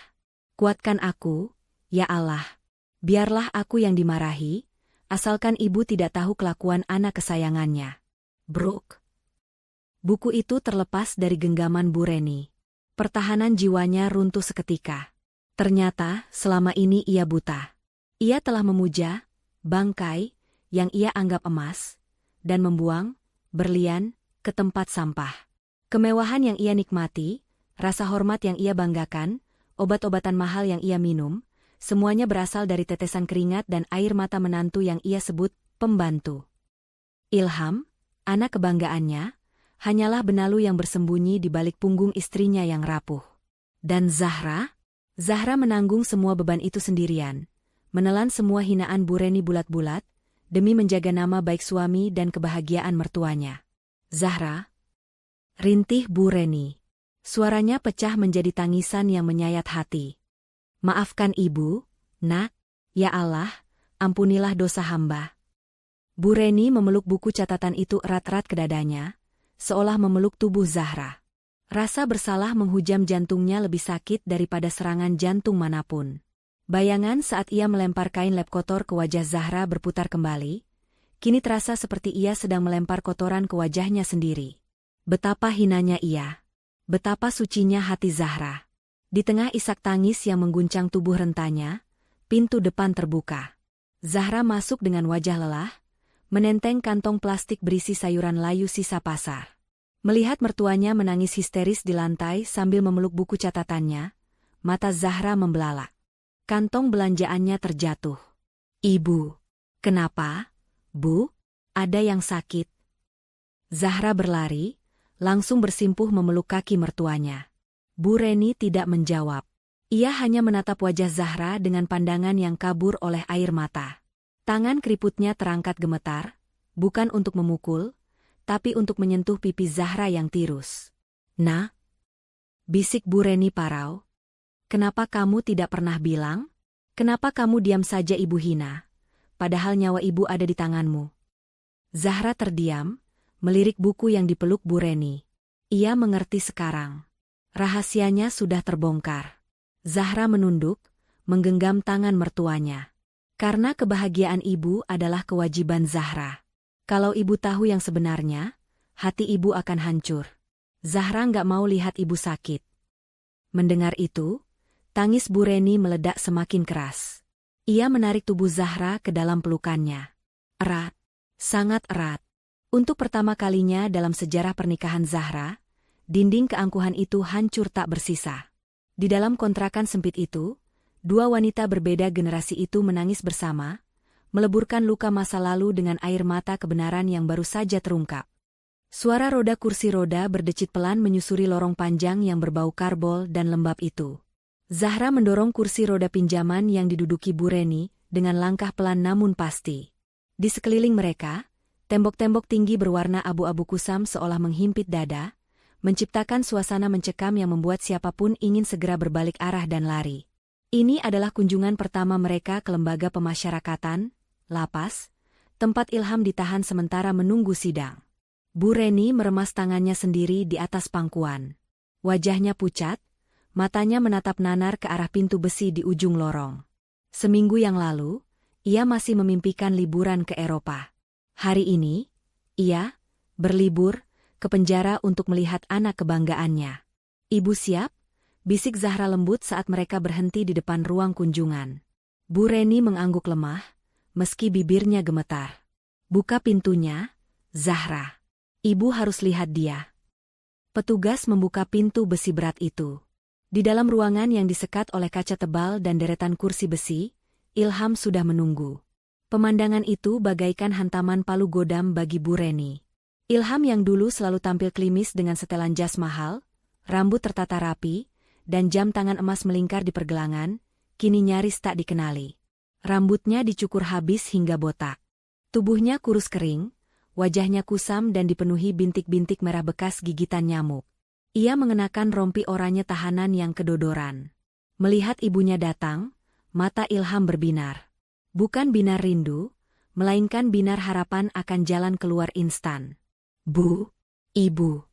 Kuatkan aku, ya Allah. Biarlah aku yang dimarahi, asalkan ibu tidak tahu kelakuan anak kesayangannya. Brooke. Buku itu terlepas dari genggaman Bu Reni. Pertahanan jiwanya runtuh seketika. Ternyata, selama ini ia buta. Ia telah memuja bangkai yang ia anggap emas, dan membuang berlian ke tempat sampah. Kemewahan yang ia nikmati, rasa hormat yang ia banggakan, obat-obatan mahal yang ia minum, semuanya berasal dari tetesan keringat dan air mata menantu yang ia sebut pembantu. Ilham, anak kebanggaannya, hanyalah benalu yang bersembunyi di balik punggung istrinya yang rapuh. Dan Zahra? Zahra menanggung semua beban itu sendirian, menelan semua hinaan Bu Reni bulat-bulat, demi menjaga nama baik suami dan kebahagiaan mertuanya. Zahra, rintih Bu Reni. Suaranya pecah menjadi tangisan yang menyayat hati. Maafkan ibu, nak, ya Allah, ampunilah dosa hamba. Bu Reni memeluk buku catatan itu erat-erat ke dadanya, seolah memeluk tubuh Zahra. Rasa bersalah menghujam jantungnya lebih sakit daripada serangan jantung manapun. Bayangan saat ia melempar kain lap kotor ke wajah Zahra berputar kembali, kini terasa seperti ia sedang melempar kotoran ke wajahnya sendiri. Betapa hinanya ia. Betapa sucinya hati Zahra. Di tengah isak tangis yang mengguncang tubuh rentanya, pintu depan terbuka. Zahra masuk dengan wajah lelah, menenteng kantong plastik berisi sayuran layu sisa pasar. Melihat mertuanya menangis histeris di lantai sambil memeluk buku catatannya, mata Zahra membelalak. Kantong belanjaannya terjatuh. Ibu. Kenapa, Bu? Ada yang sakit? Zahra berlari, langsung bersimpuh memeluk kaki mertuanya. Bu Reni tidak menjawab. Ia hanya menatap wajah Zahra dengan pandangan yang kabur oleh air mata. Tangan keriputnya terangkat gemetar, bukan untuk memukul, tapi untuk menyentuh pipi Zahra yang tirus. Nah, bisik Bu Reni parau. Kenapa kamu tidak pernah bilang? Kenapa kamu diam saja ibu hina? Padahal nyawa ibu ada di tanganmu. Zahra terdiam, melirik buku yang dipeluk Bu Reni. Ia mengerti sekarang. Rahasianya sudah terbongkar. Zahra menunduk, menggenggam tangan mertuanya. Karena kebahagiaan ibu adalah kewajiban Zahra. Kalau ibu tahu yang sebenarnya, hati ibu akan hancur. Zahra nggak mau lihat ibu sakit. Mendengar itu, tangis Bu Reni meledak semakin keras. Ia menarik tubuh Zahra ke dalam pelukannya. Erat, sangat erat. Untuk pertama kalinya dalam sejarah pernikahan Zahra, dinding keangkuhan itu hancur tak bersisa. Di dalam kontrakan sempit itu, dua wanita berbeda generasi itu menangis bersama, meleburkan luka masa lalu dengan air mata kebenaran yang baru saja terungkap. Suara roda kursi roda berdecit pelan menyusuri lorong panjang yang berbau karbol dan lembab itu. Zahra mendorong kursi roda pinjaman yang diduduki Bu Reni dengan langkah pelan namun pasti. Di sekeliling mereka, tembok-tembok tinggi berwarna abu-abu kusam seolah menghimpit dada, menciptakan suasana mencekam yang membuat siapapun ingin segera berbalik arah dan lari. Ini adalah kunjungan pertama mereka ke lembaga pemasyarakatan, lapas, tempat Ilham ditahan sementara menunggu sidang. Bu Reni meremas tangannya sendiri di atas pangkuan. Wajahnya pucat, matanya menatap nanar ke arah pintu besi di ujung lorong. Seminggu yang lalu, ia masih memimpikan liburan ke Eropa. Hari ini, ia berlibur ke penjara untuk melihat anak kebanggaannya. "Ibu siap?" bisik Zahra lembut saat mereka berhenti di depan ruang kunjungan. Bu Reni mengangguk lemah, meski bibirnya gemetar. "Buka pintunya, Zahra. Ibu harus lihat dia." Petugas membuka pintu besi berat itu. Di dalam ruangan yang disekat oleh kaca tebal dan deretan kursi besi, Ilham sudah menunggu. Pemandangan itu bagaikan hantaman palu godam bagi Bu Reni. Ilham yang dulu selalu tampil klimis dengan setelan jas mahal, rambut tertata rapi, dan jam tangan emas melingkar di pergelangan, kini nyaris tak dikenali. Rambutnya dicukur habis hingga botak. Tubuhnya kurus kering, wajahnya kusam dan dipenuhi bintik-bintik merah bekas gigitan nyamuk. Ia mengenakan rompi oranye tahanan yang kedodoran. Melihat ibunya datang, mata Ilham berbinar. Bukan binar rindu, melainkan binar harapan akan jalan keluar instan. "Bu, Ibu."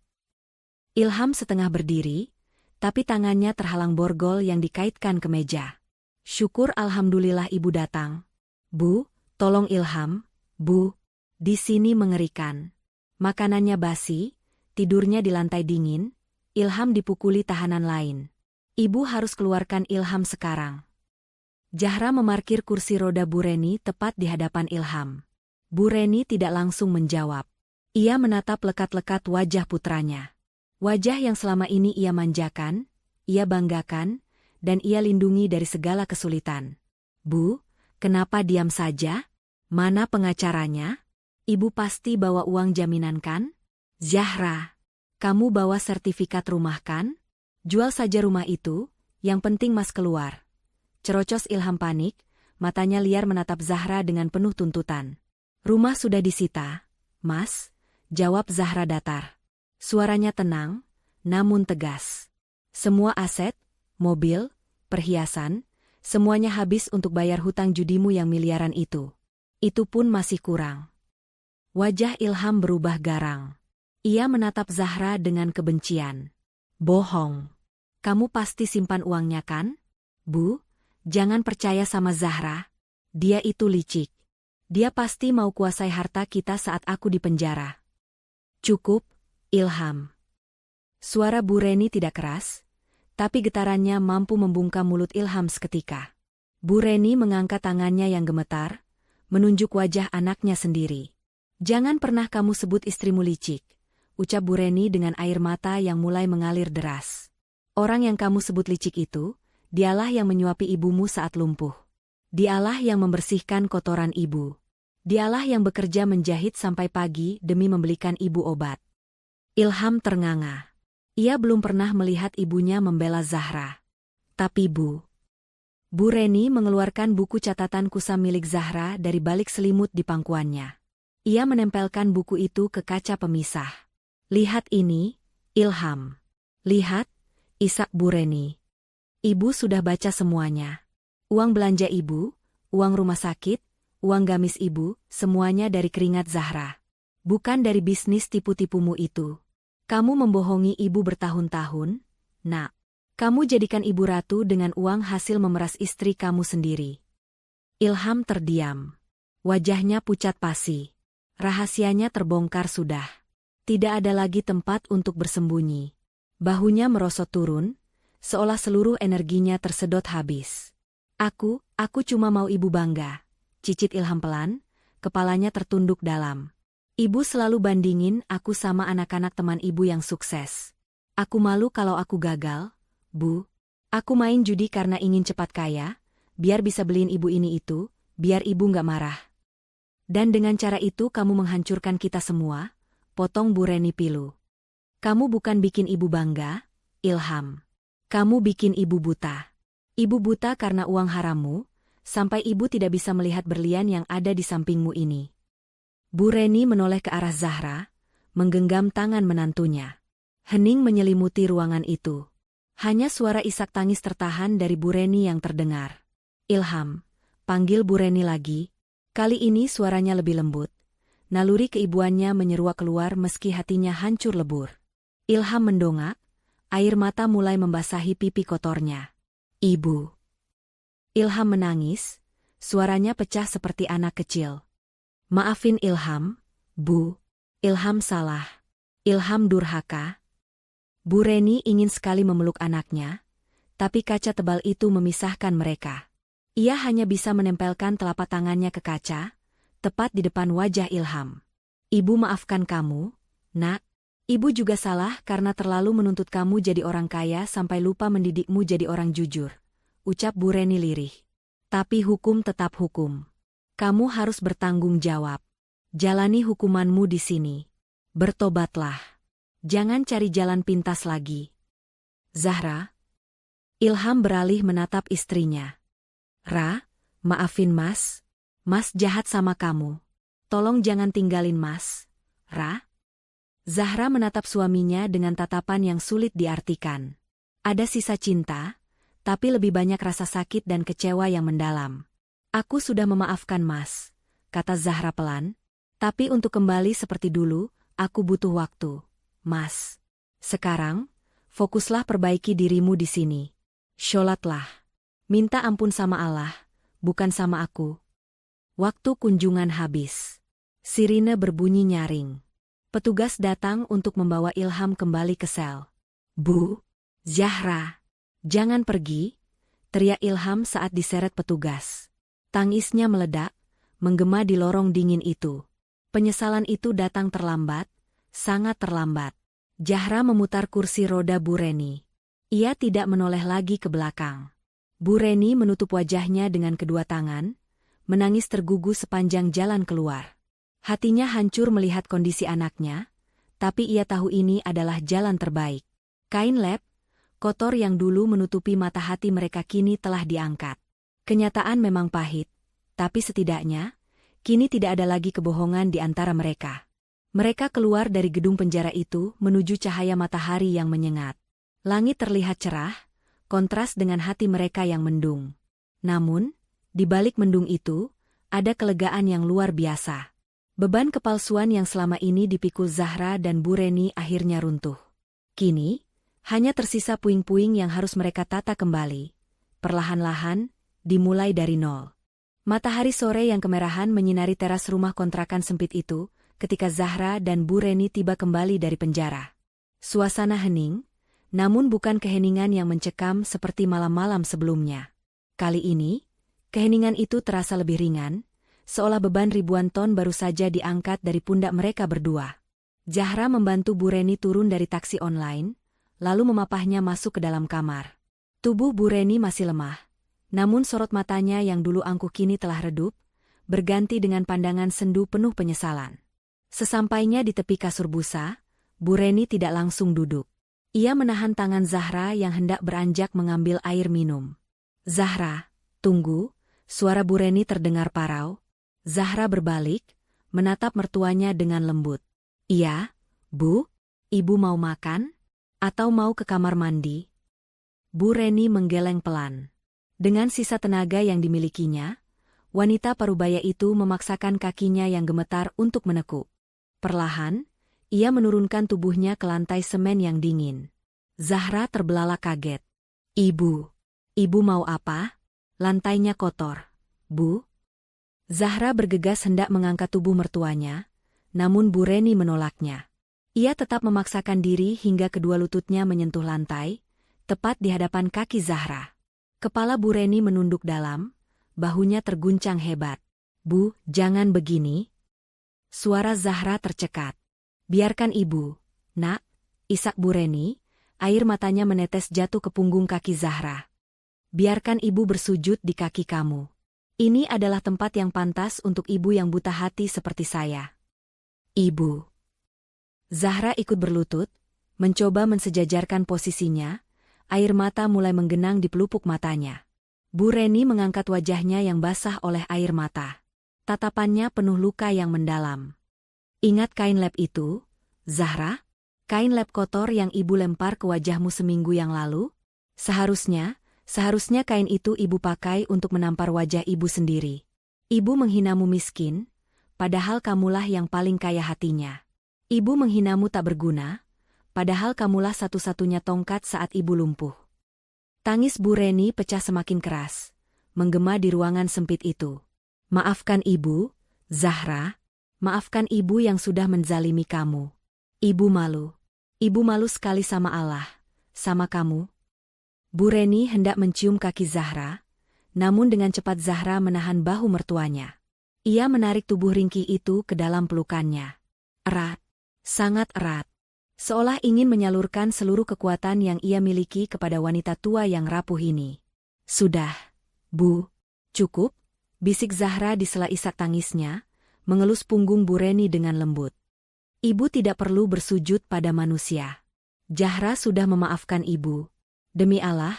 Ilham setengah berdiri, tapi tangannya terhalang borgol yang dikaitkan ke meja. "Syukur alhamdulillah ibu datang." "Bu, tolong Ilham, Bu." Di sini mengerikan. Makanannya basi, tidurnya di lantai dingin, Ilham dipukuli tahanan lain. "Ibu harus keluarkan Ilham sekarang." Zahra memarkir kursi roda Bu Reni tepat di hadapan Ilham. Bu Reni tidak langsung menjawab. Ia menatap lekat-lekat wajah putranya. Wajah yang selama ini ia manjakan, ia banggakan, dan ia lindungi dari segala kesulitan. "Bu, kenapa diam saja? Mana pengacaranya? Ibu pasti bawa uang jaminan kan?" "Zahra, kamu bawa sertifikat rumah kan? Jual saja rumah itu, yang penting Mas keluar." Cerocos Ilham panik, matanya liar menatap Zahra dengan penuh tuntutan. "Rumah sudah disita, Mas," jawab Zahra datar. Suaranya tenang, namun tegas. "Semua aset, mobil, perhiasan, semuanya habis untuk bayar hutang judimu yang miliaran itu. Itu pun masih kurang." Wajah Ilham berubah garang. Ia menatap Zahra dengan kebencian. "Bohong. Kamu pasti simpan uangnya kan? Bu, jangan percaya sama Zahra. Dia itu licik. Dia pasti mau kuasai harta kita saat aku di penjara." "Cukup, Ilham." Suara Bu Reni tidak keras, tapi getarannya mampu membungkam mulut Ilham seketika. Bu Reni mengangkat tangannya yang gemetar, menunjuk wajah anaknya sendiri. "Jangan pernah kamu sebut istrimu licik," ucap Bu Reni dengan air mata yang mulai mengalir deras. "Orang yang kamu sebut licik itu, dialah yang menyuapi ibumu saat lumpuh. Dialah yang membersihkan kotoran ibu. Dialah yang bekerja menjahit sampai pagi demi membelikan ibu obat." Ilham ternganga. Ia belum pernah melihat ibunya membela Zahra. "Tapi Bu." Bu Reni mengeluarkan buku catatan kusam milik Zahra dari balik selimut di pangkuannya. Ia menempelkan buku itu ke kaca pemisah. "Lihat ini, Ilham." "Lihat," isak Bu Reni. "Ibu sudah baca semuanya. Uang belanja ibu, uang rumah sakit, uang gamis ibu, semuanya dari keringat Zahra. Bukan dari bisnis tipu-tipumu itu. Kamu membohongi ibu bertahun-tahun, Nak. Kamu jadikan ibu ratu dengan uang hasil memeras istri kamu sendiri." Ilham terdiam. Wajahnya pucat pasi. Rahasianya terbongkar sudah. Tidak ada lagi tempat untuk bersembunyi. Bahunya merosot turun, seolah seluruh energinya tersedot habis. Aku cuma mau ibu bangga," cicit Ilham pelan, kepalanya tertunduk dalam. "Ibu selalu bandingin aku sama anak-anak teman ibu yang sukses. Aku malu kalau aku gagal, Bu. Aku main judi karena ingin cepat kaya, biar bisa beliin ibu ini itu, biar ibu nggak marah. Dan dengan cara itu kamu menghancurkan kita semua," potong Bu Reni pilu. "Kamu bukan bikin ibu bangga, Ilham. Kamu bikin ibu buta. Ibu buta karena uang harammu, sampai ibu tidak bisa melihat berlian yang ada di sampingmu ini." Bu Reni menoleh ke arah Zahra, menggenggam tangan menantunya. Hening menyelimuti ruangan itu. Hanya suara isak tangis tertahan dari Bu Reni yang terdengar. Ilham, panggil Bu Reni lagi. Kali ini suaranya lebih lembut. Naluri keibuannya menyeruak keluar meski hatinya hancur lebur. Ilham mendongak, air mata mulai membasahi pipi kotornya. Ibu. Ilham menangis, suaranya pecah seperti anak kecil. Maafin Ilham, Bu. Ilham salah. Ilham durhaka. Bu Reni ingin sekali memeluk anaknya, tapi kaca tebal itu memisahkan mereka. Ia hanya bisa menempelkan telapak tangannya ke kaca, tepat di depan wajah Ilham. Ibu maafkan kamu, Nak. Ibu juga salah karena terlalu menuntut kamu jadi orang kaya sampai lupa mendidikmu jadi orang jujur, ucap Bu Reni lirih. Tapi hukum tetap hukum. Kamu harus bertanggung jawab. Jalani hukumanmu di sini. Bertobatlah. Jangan cari jalan pintas lagi. Zahra. Ilham beralih menatap istrinya. Ra, maafin Mas. Mas jahat sama kamu. Tolong jangan tinggalin Mas. Ra. Zahra menatap suaminya dengan tatapan yang sulit diartikan. Ada sisa cinta, tapi lebih banyak rasa sakit dan kecewa yang mendalam. Aku sudah memaafkan Mas, kata Zahra pelan. Tapi untuk kembali seperti dulu, aku butuh waktu. Mas, sekarang, fokuslah perbaiki dirimu di sini. Sholatlah. Minta ampun sama Allah, bukan sama aku. Waktu kunjungan habis. Sirine berbunyi nyaring. Petugas datang untuk membawa Ilham kembali ke sel. Bu, Zahra, jangan pergi, teriak Ilham saat diseret petugas. Tangisnya meledak, menggema di lorong dingin itu. Penyesalan itu datang terlambat, sangat terlambat. Zahra memutar kursi roda Bu Reni. Ia tidak menoleh lagi ke belakang. Bu Reni menutup wajahnya dengan kedua tangan, menangis tergugu sepanjang jalan keluar. Hatinya hancur melihat kondisi anaknya, tapi ia tahu ini adalah jalan terbaik. Kain lap, kotor yang dulu menutupi mata hati mereka kini telah diangkat. Kenyataan memang pahit, tapi setidaknya, kini tidak ada lagi kebohongan di antara mereka. Mereka keluar dari gedung penjara itu menuju cahaya matahari yang menyengat. Langit terlihat cerah, kontras dengan hati mereka yang mendung. Namun, di balik mendung itu, ada kelegaan yang luar biasa. Beban kepalsuan yang selama ini dipikul Zahra dan Bu Reni akhirnya runtuh. Kini, hanya tersisa puing-puing yang harus mereka tata kembali. Perlahan-lahan, dimulai dari nol. Matahari sore yang kemerahan menyinari teras rumah kontrakan sempit itu, ketika Zahra dan Bu Reni tiba kembali dari penjara. Suasana hening, namun bukan keheningan yang mencekam seperti malam-malam sebelumnya. Kali ini, keheningan itu terasa lebih ringan, seolah beban ribuan ton baru saja diangkat dari pundak mereka berdua. Zahra membantu Bu Reni turun dari taksi online, lalu memapahnya masuk ke dalam kamar. Tubuh Bu Reni masih lemah, namun sorot matanya yang dulu angkuh kini telah redup, berganti dengan pandangan sendu penuh penyesalan. Sesampainya di tepi kasur busa, Bu Reni tidak langsung duduk. Ia menahan tangan Zahra yang hendak beranjak mengambil air minum. Zahra, tunggu, suara Bu Reni terdengar parau. Zahra berbalik, menatap mertuanya dengan lembut. Iya, Bu, Ibu mau makan? Atau mau ke kamar mandi? Bu Reni menggeleng pelan. Dengan sisa tenaga yang dimilikinya, wanita parubaya itu memaksakan kakinya yang gemetar untuk menekuk. Perlahan, ia menurunkan tubuhnya ke lantai semen yang dingin. Zahra terbelalak kaget. Ibu mau apa? Lantainya kotor. Bu? Zahra bergegas hendak mengangkat tubuh mertuanya, namun Bu Reni menolaknya. Ia tetap memaksakan diri hingga kedua lututnya menyentuh lantai, tepat di hadapan kaki Zahra. Kepala Bu Reni menunduk dalam, bahunya terguncang hebat. Bu, jangan begini. Suara Zahra tercekat. Biarkan Ibu, Nak, isak Bu Reni, air matanya menetes jatuh ke punggung kaki Zahra. Biarkan Ibu bersujud di kaki kamu. Ini adalah tempat yang pantas untuk ibu yang buta hati seperti saya. Ibu. Zahra ikut berlutut, mencoba mensejajarkan posisinya, air mata mulai menggenang di pelupuk matanya. Bu Reni mengangkat wajahnya yang basah oleh air mata. Tatapannya penuh luka yang mendalam. Ingat kain lap itu, Zahra? Kain lap kotor yang ibu lempar ke wajahmu seminggu yang lalu? Seharusnya kain itu ibu pakai untuk menampar wajah ibu sendiri. Ibu menghinamu miskin, padahal kamulah yang paling kaya hatinya. Ibu menghinamu tak berguna, padahal kamulah satu-satunya tongkat saat ibu lumpuh. Tangis Bu Reni pecah semakin keras, menggema di ruangan sempit itu. Maafkan ibu, Zahra. Maafkan ibu yang sudah menzalimi kamu. Ibu malu. Ibu malu sekali sama Allah, sama kamu. Bu Reni hendak mencium kaki Zahra, namun dengan cepat Zahra menahan bahu mertuanya. Ia menarik tubuh ringkih itu ke dalam pelukannya. Erat, sangat erat. Seolah ingin menyalurkan seluruh kekuatan yang ia miliki kepada wanita tua yang rapuh ini. Sudah, Bu. Cukup, bisik Zahra di sela isak tangisnya, mengelus punggung Bu Reni dengan lembut. Ibu tidak perlu bersujud pada manusia. Zahra sudah memaafkan ibu. Demi Allah,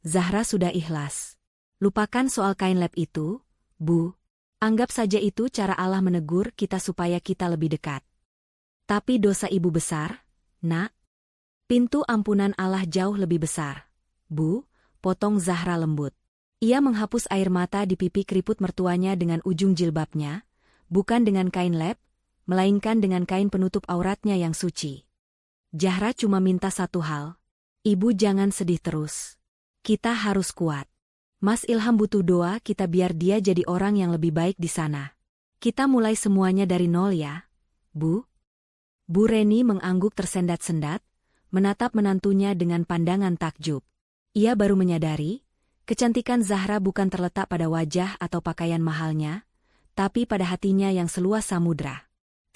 Zahra sudah ikhlas. Lupakan soal kain lap itu, Bu. Anggap saja itu cara Allah menegur kita supaya kita lebih dekat. Tapi dosa ibu besar, Nak. Pintu ampunan Allah jauh lebih besar. Bu, potong Zahra lembut. Ia menghapus air mata di pipi keriput mertuanya dengan ujung jilbabnya, bukan dengan kain lap, melainkan dengan kain penutup auratnya yang suci. Zahra cuma minta satu hal. Ibu jangan sedih terus. Kita harus kuat. Mas Ilham butuh doa kita biar dia jadi orang yang lebih baik di sana. Kita mulai semuanya dari nol ya, Bu. Bu Reni mengangguk tersendat-sendat, menatap menantunya dengan pandangan takjub. Ia baru menyadari, kecantikan Zahra bukan terletak pada wajah atau pakaian mahalnya, tapi pada hatinya yang seluas samudra.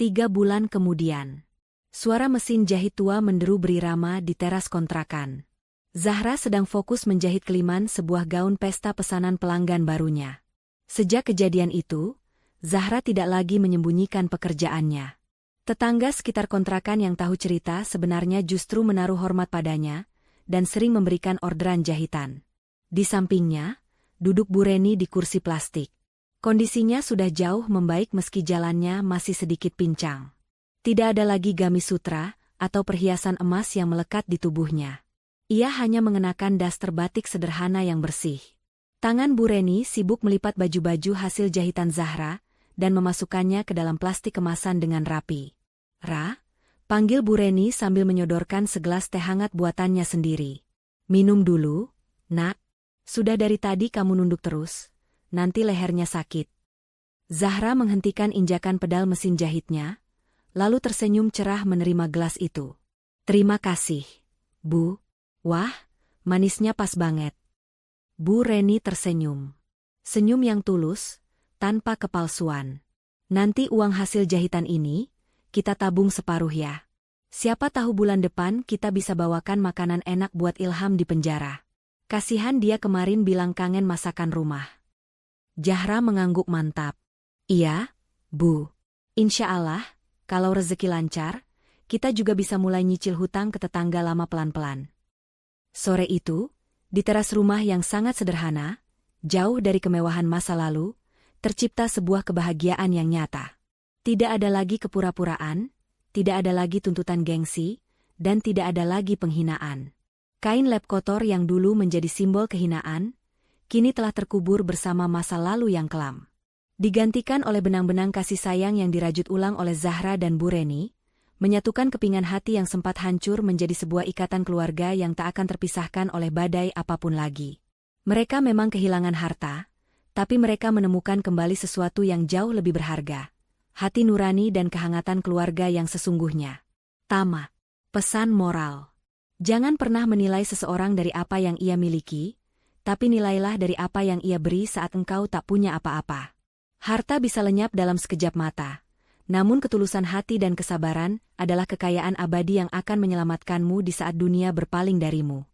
3 bulan kemudian, suara mesin jahit tua menderu berirama di teras kontrakan. Zahra sedang fokus menjahit keliman sebuah gaun pesta pesanan pelanggan barunya. Sejak kejadian itu, Zahra tidak lagi menyembunyikan pekerjaannya. Tetangga sekitar kontrakan yang tahu cerita sebenarnya justru menaruh hormat padanya dan sering memberikan orderan jahitan. Di sampingnya, duduk Bu Reni di kursi plastik. Kondisinya sudah jauh membaik meski jalannya masih sedikit pincang. Tidak ada lagi gamis sutra atau perhiasan emas yang melekat di tubuhnya. Ia hanya mengenakan daster batik sederhana yang bersih. Tangan Bu Reni sibuk melipat baju-baju hasil jahitan Zahra dan memasukkannya ke dalam plastik kemasan dengan rapi. Ra, panggil Bu Reni sambil menyodorkan segelas teh hangat buatannya sendiri. Minum dulu, Nak. Sudah dari tadi kamu nunduk terus. Nanti lehernya sakit. Zahra menghentikan injakan pedal mesin jahitnya, lalu tersenyum cerah menerima gelas itu. Terima kasih, Bu. Wah, manisnya pas banget. Bu Reni tersenyum. Senyum yang tulus, tanpa kepalsuan. Nanti uang hasil jahitan ini, kita tabung separuh ya. Siapa tahu bulan depan kita bisa bawakan makanan enak buat Ilham di penjara. Kasihan dia kemarin bilang kangen masakan rumah. Zahra mengangguk mantap. Iya, Bu. Insya Allah, kalau rezeki lancar, kita juga bisa mulai nyicil hutang ke tetangga lama pelan-pelan. Sore itu, di teras rumah yang sangat sederhana, jauh dari kemewahan masa lalu, tercipta sebuah kebahagiaan yang nyata. Tidak ada lagi kepura-puraan, tidak ada lagi tuntutan gengsi, dan tidak ada lagi penghinaan. Kain lap kotor yang dulu menjadi simbol kehinaan, kini telah terkubur bersama masa lalu yang kelam. Digantikan oleh benang-benang kasih sayang yang dirajut ulang oleh Zahra dan Bu Reni, menyatukan kepingan hati yang sempat hancur menjadi sebuah ikatan keluarga yang tak akan terpisahkan oleh badai apapun lagi. Mereka memang kehilangan harta, tapi mereka menemukan kembali sesuatu yang jauh lebih berharga. Hati nurani dan kehangatan keluarga yang sesungguhnya. Tamat. Pesan moral. Jangan pernah menilai seseorang dari apa yang ia miliki, tapi nilailah dari apa yang ia beri saat engkau tak punya apa-apa. Harta bisa lenyap dalam sekejap mata, namun ketulusan hati dan kesabaran adalah kekayaan abadi yang akan menyelamatkanmu di saat dunia berpaling darimu.